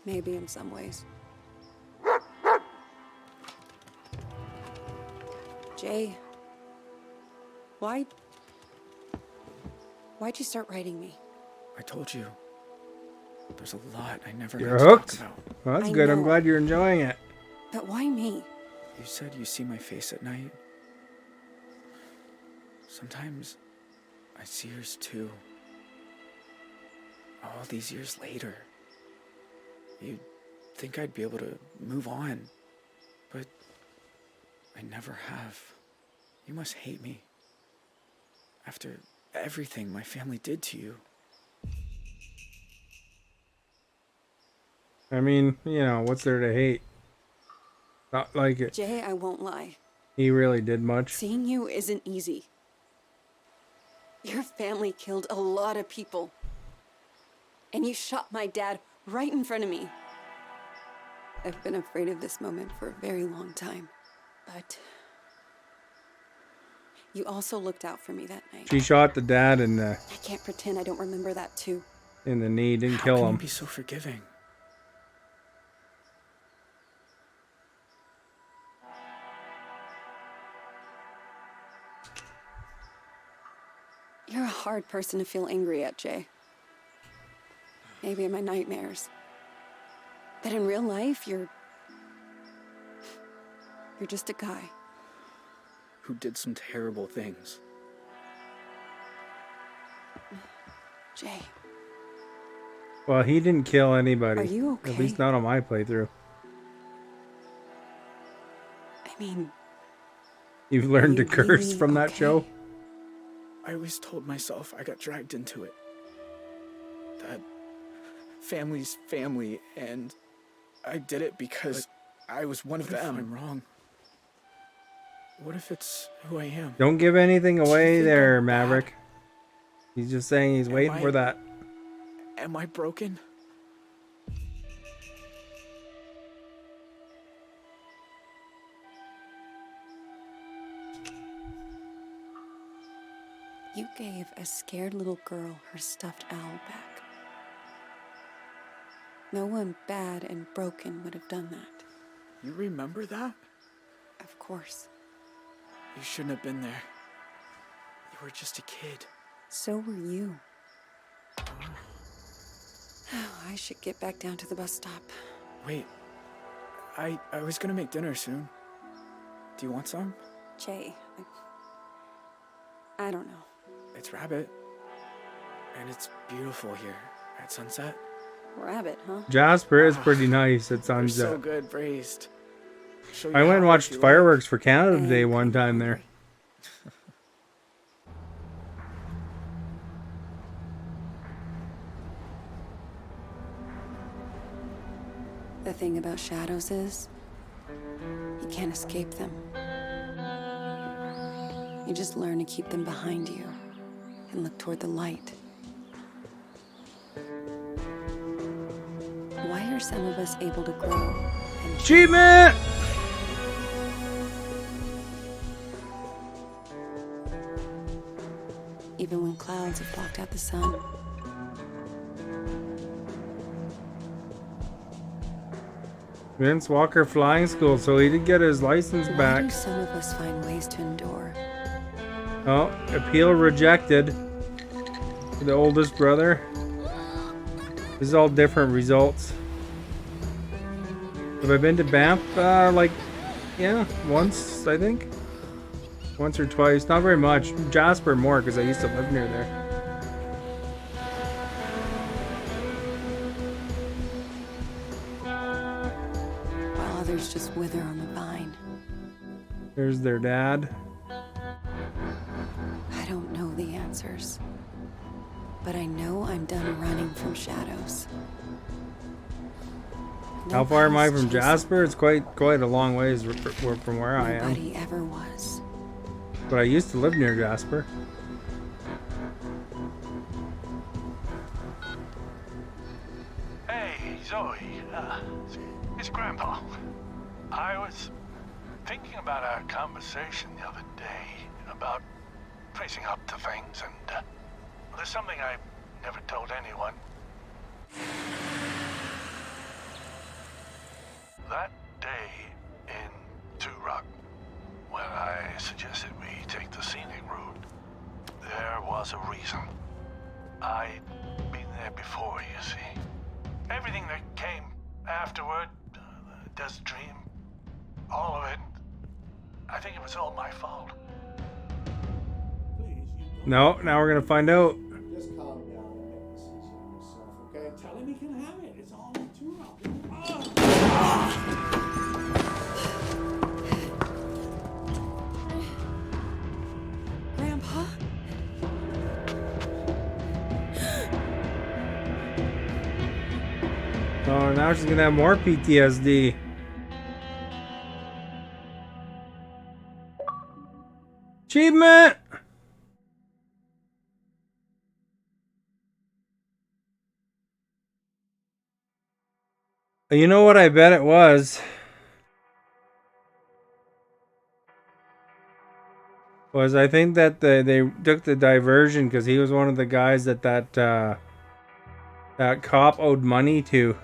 Maybe in some ways. Jay, why'd you start writing me? I told you. There's a lot I never You're got to talk hooked? about. Well, that's I good. I'm know. glad you're enjoying it. But why me? You said you see my face at night. Sometimes I see yours too. All these years later. You'd think I'd be able to move on, but I never have. You must hate me. After everything my family did to you. I mean, you know, what's there to hate? Not like it. Jay, I won't lie. He really did much. Seeing you isn't easy. Your family killed a lot of people. And you shot my dad right in front of me. I've been afraid of this moment for a very long time. But you also looked out for me that night. She shot the dad in the I can't pretend I don't remember that too. knee. Didn't How kill can him. you be so forgiving? You're a hard person to feel angry at, Jay. Maybe in my nightmares. But in real life, you're just a guy. Who did some terrible things. Jay. Well, he didn't kill anybody. Are you okay? At least not on my playthrough. I mean... You've learned to you curse really from that okay? show? I always told myself I got dragged into it. That family's family, and I did it because I was one of them. I'm wrong. What if it's who I am? Don't give anything away think there, I'm Maverick. He's just saying he's waiting for that. Am I broken? You gave a scared little girl her stuffed owl back. No one bad and broken would have done that. You remember that? Of course. You shouldn't have been there. You were just a kid. So were you. I should get back down to the bus stop. Wait. I was gonna make dinner soon. Do you want some? Jay, I don't know. It's Rabbit. And it's beautiful here at sunset. Rabbit, huh? Jasper is pretty nice at They're sunset. so good braised. Show you I went and how watched if you fireworks for Canada Day one time there. The thing about shadows is, you can't escape them. You just learn to keep them behind you and look toward the light. Why are some of us able to grow? Achievement! Even when clouds have blocked out the sun. Vince Walker Flying School, so he did get his license Why do back. some of us find ways to endure? Oh, appeal rejected. The oldest brother. This is all different results. Have I been to Banff? Yeah, once, I think. Once or twice. Not very much. Jasper more, because I used to live near there. While others just wither on the vine. There's their dad. I don't know the answers. But I know I'm done running from shadows. How far am I from Jasper? It's quite a long ways from where I am. Nobody ever was. But I used to live near Jasper. Hey, Zoe. It's Grandpa. I was thinking about our conversation the other day about facing up to things, and there's something I never told anyone. That day in Two Rock, when I suggested we take the scenic route, there was a reason. I'd been there before, you see. Everything that came afterward, the desert dream, all of it, I think it was all my fault. No, now we're gonna find out. Just calm down and make this easy on yourself, okay? Tell him he can have it. It's all too rough. Grandpa? Oh, now she's gonna have more PTSD. Achievement! You know what I bet it was? I think that they took the diversion because he was one of the guys that cop owed money to.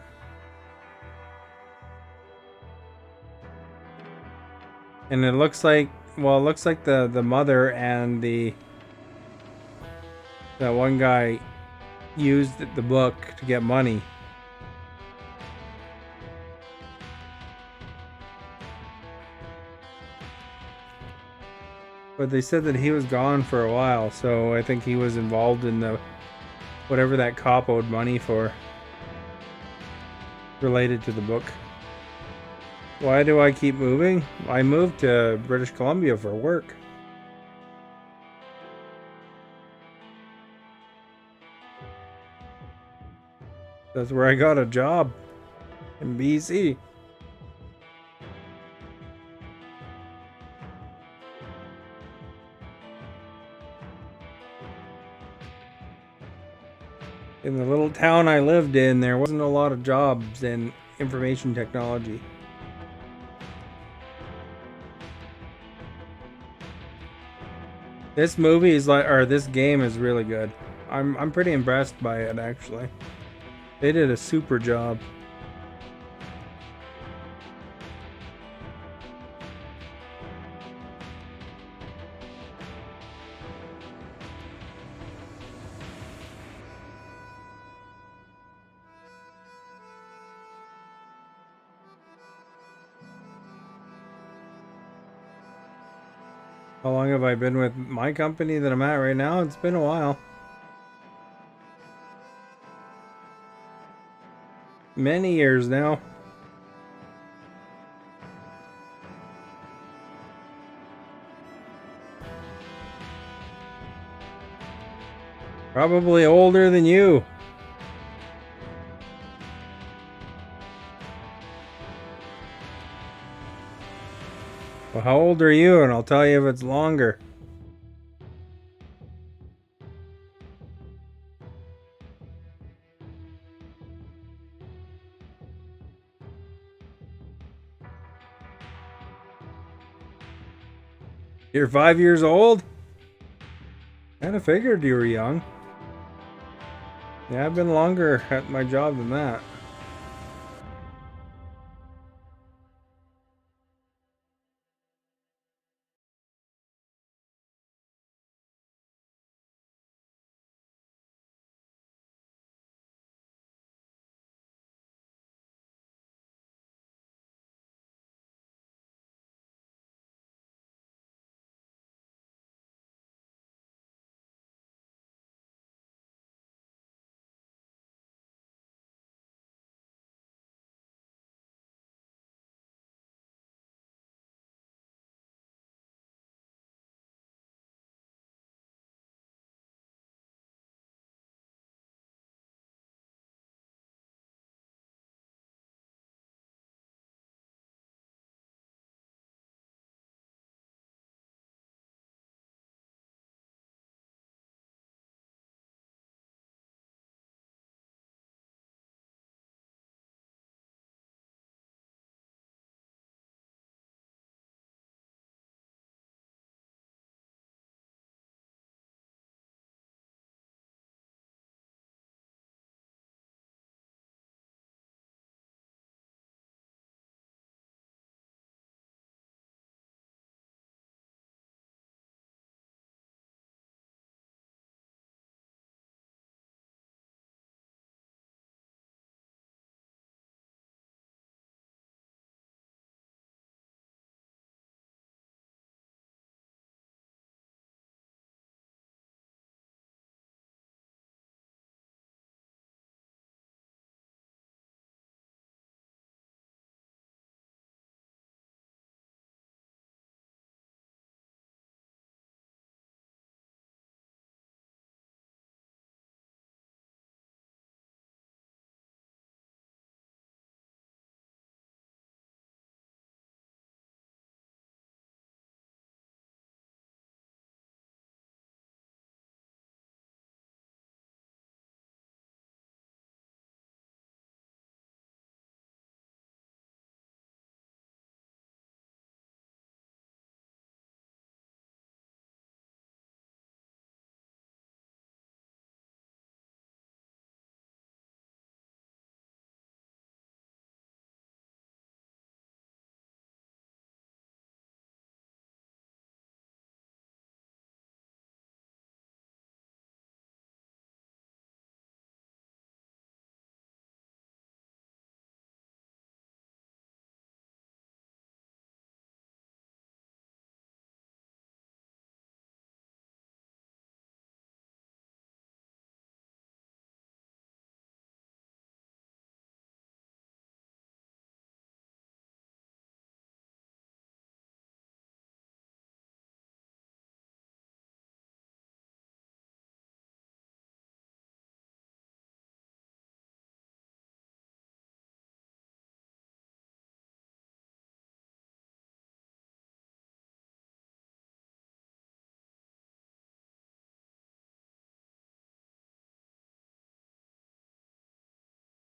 And it looks like, well, it looks like the mother and that one guy used the book to get money. But they said that he was gone for a while, so I think he was involved in the whatever that cop owed money for related to the book. Why do I keep moving? I moved to British Columbia for work. That's where I got a job in BC. In the little town I lived in, there wasn't a lot of jobs in information technology. This movie is like, or this game is really good. I'm pretty impressed by it, actually. They did a super job. How long have I been with my company that I'm at right now? It's been a while. Many years now. Probably older than you. Well, how old are you? And I'll tell you if it's longer. You're 5 years old? Kinda figured you were young. Yeah, I've been longer at my job than that.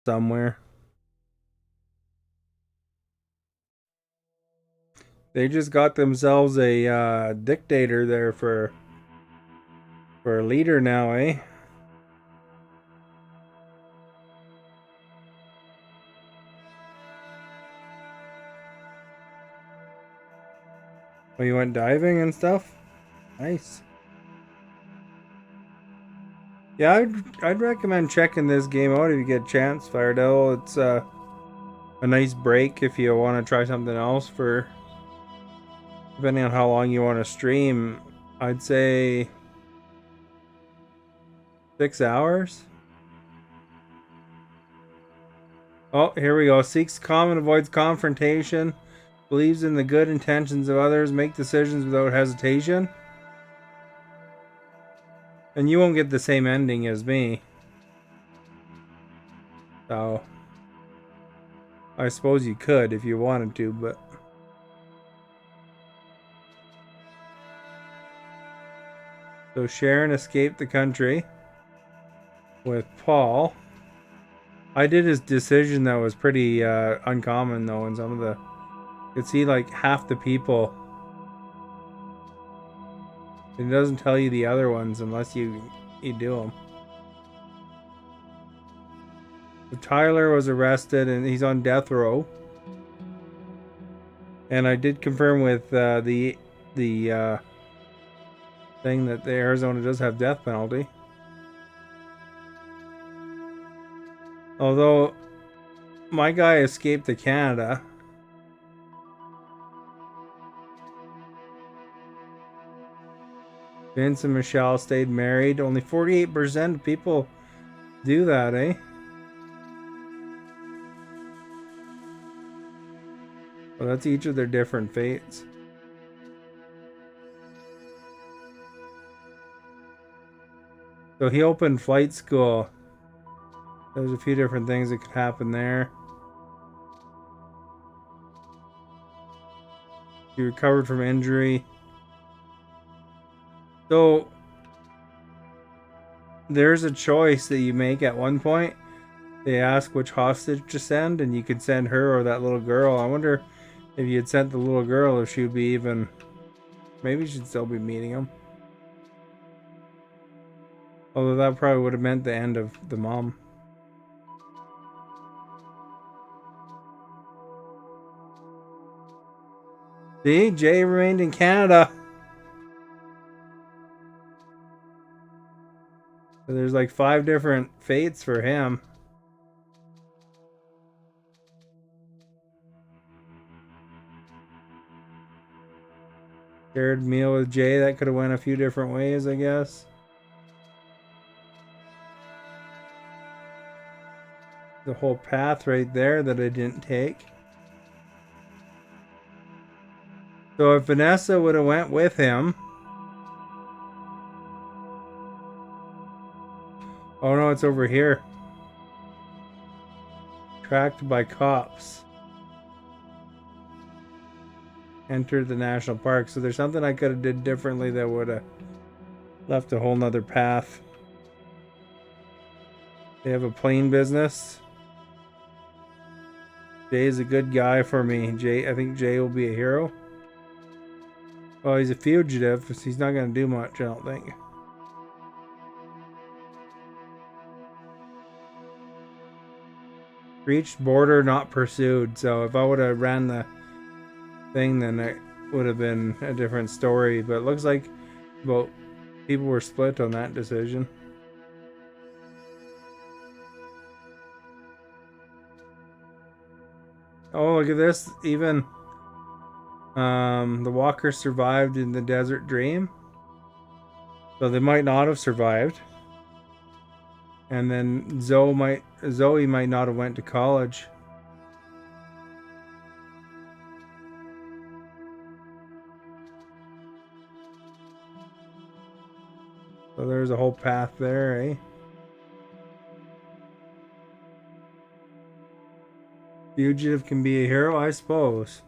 somewhere. They just got themselves a dictator there for a leader now, eh? Oh, you went diving and stuff? Nice. Yeah, I'd recommend checking this game out if you get a chance, Firedevil. It's a nice break if you want to try something else for, depending on how long you want to stream. I'd say 6 hours. Oh, here we go. Seeks calm and avoids confrontation. Believes in the good intentions of others. Make decisions without hesitation. And you won't get the same ending as me. So, I suppose you could if you wanted to, but... So Sharon escaped the country with Paul. I did his decision that was pretty uncommon though in some of the... You could see like half the people. It doesn't tell you the other ones unless you do them. So Tyler was arrested and he's on death row. And I did confirm with the thing that the Arizona does have death penalty. Although my guy escaped to Canada. Vince and Michelle stayed married. Only 48% of people do that, eh? Well, that's each of their different fates. So he opened flight school. There's a few different things that could happen there. He recovered from injury. So there's a choice that you make at one point. They ask which hostage to send, and you could send her or that little girl. I wonder if you had sent the little girl, if she would be even... Maybe she'd still be meeting him. Although that probably would have meant the end of the mom. See, Jay remained in Canada. So there's like 5 different fates for him. Shared meal with Jay, that could have went a few different ways, I guess. The whole path right there that I didn't take. So if Vanessa would have went with him... Oh no, it's over here. Tracked by cops. Entered the national park. So there's something I could have did differently that would have left a whole nother path. They have a plane business. Jay's a good guy for me. I think Jay will be a hero. Well, he's a fugitive, so he's not going to do much, I don't think. Reached border, not pursued. So if I would have ran the thing, then it would have been a different story. But it looks like about people were split on that decision. Oh, look at this. Even the walkers survived in the Desert Dream. So they might not have survived. And then Zoe might not have went to college. So there's a whole path there, eh? Fugitive can be a hero, I suppose.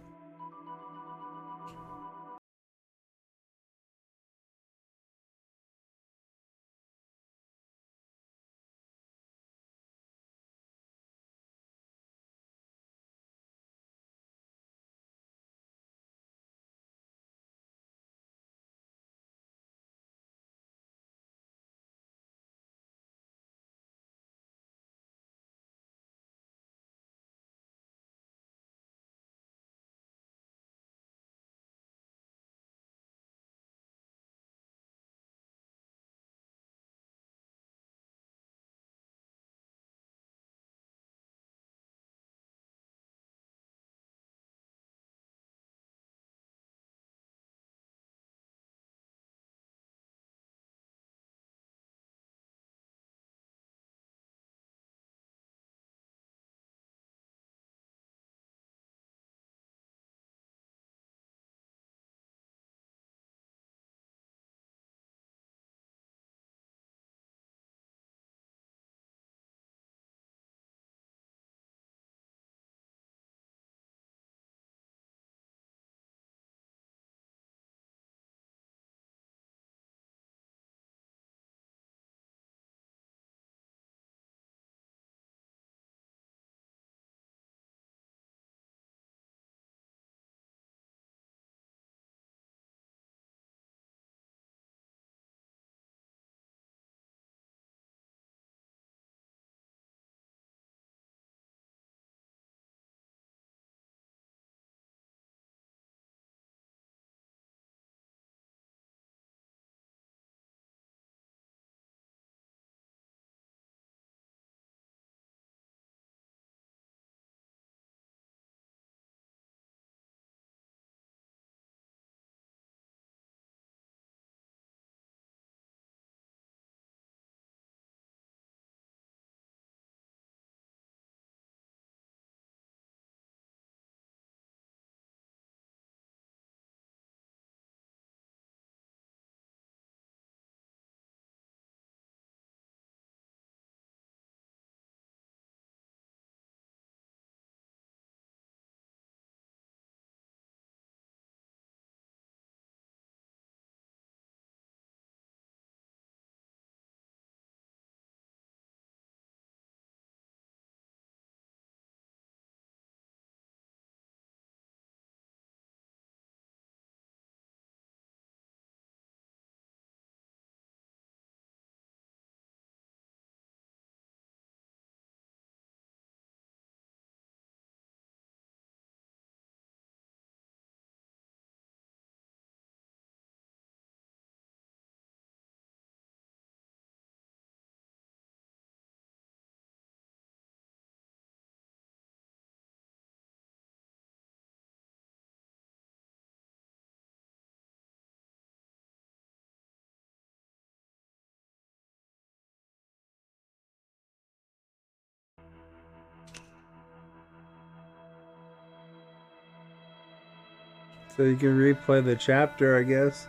So you can replay the chapter, I guess.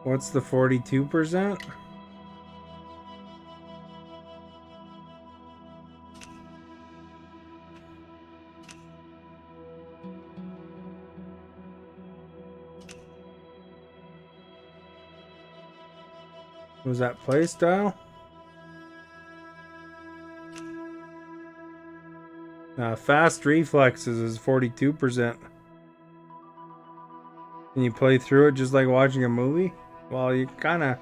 What's the 42%? Was that play style? Fast reflexes is 42%. Can you play through it just like watching a movie? Well, you kind of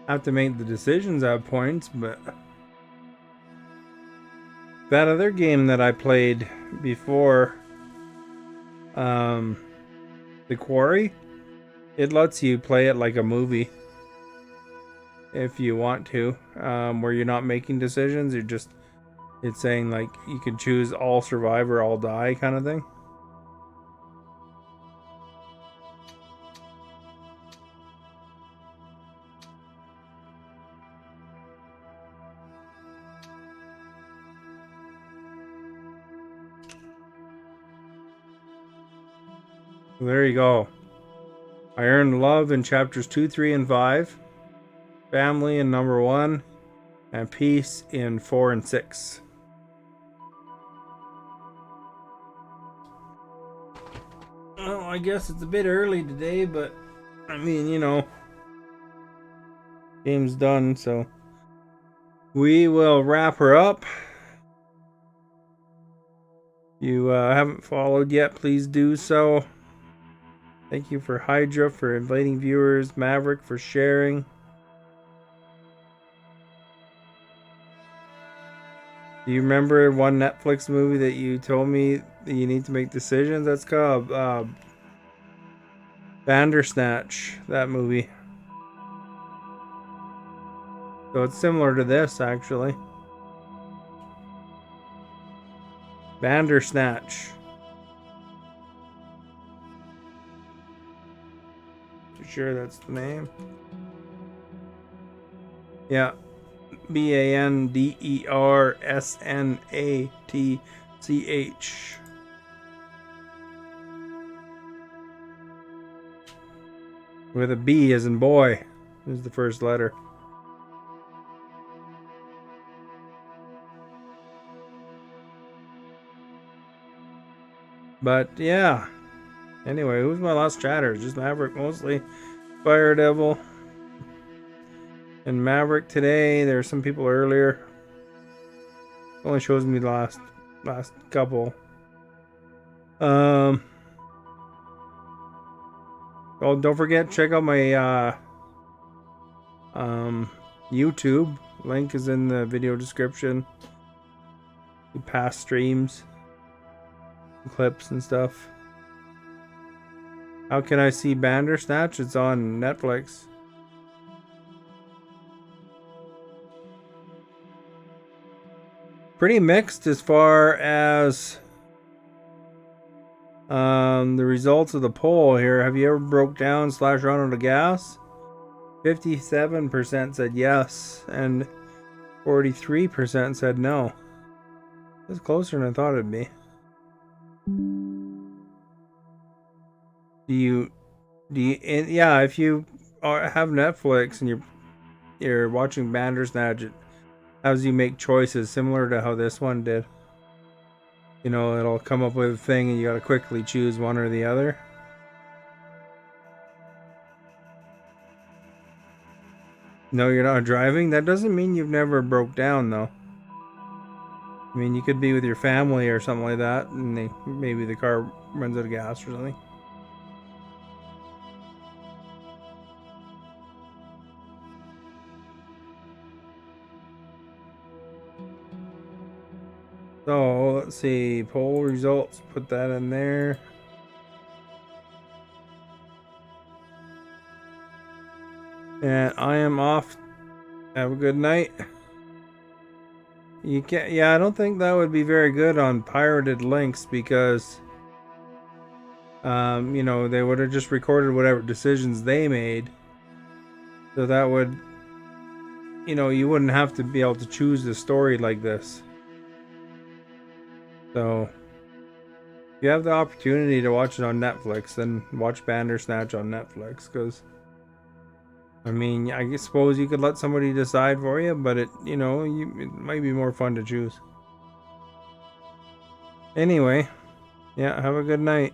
have to make the decisions at points, but that other game that I played before, The Quarry, it lets you play it like a movie if you want to, where you're not making decisions. It's saying like you can choose all survive or all die kind of thing. There you go. I earned love in chapters 2, 3, and 5. Family in number 1. And peace in 4 and 6. Well, I guess it's a bit early today, but I mean, you know, game's done, so we will wrap her up. You haven't followed yet, please do so. Thank you for Hydra for inviting viewers, Maverick for sharing. Do you remember one Netflix movie that you told me that you need to make decisions? That's called Bandersnatch, that movie. So it's similar to this, actually. Bandersnatch. Sure that's the name. Yeah. Bandersnatch. With a B as in boy. Is the first letter. But yeah. Anyway, who's my last chatter? Just Maverick mostly. Fire Devil. And Maverick today. There are some people earlier. Only shows me the last couple. Oh, don't forget, check out my YouTube. Link is in the video description. Past streams, clips and stuff. How can I see Bandersnatch? It's on Netflix. Pretty mixed as far as the results of the poll here. Have you ever broke down / run out of gas? 57% said yes, and 43% said no. It's closer than I thought it'd be. Yeah, if you have Netflix and you're watching Bandersnatch, it has you make choices similar to how this one did. You know, it'll come up with a thing and you gotta quickly choose one or the other. No, you're not driving? That doesn't mean you've never broke down, though. I mean, you could be with your family or something like that, and maybe the car runs out of gas or something. So, let's see. Poll results. Put that in there. And I am off. Have a good night. You can't. Yeah, I don't think that would be very good on pirated links because, you know, they would have just recorded whatever decisions they made, So that would, you know, you wouldn't have to be able to choose the story like this. So if you have the opportunity to watch it on Netflix, then watch Bandersnatch on Netflix, because I mean, I suppose you could let somebody decide for you, but it, you know, it might be more fun to choose. Anyway, yeah, have a good night.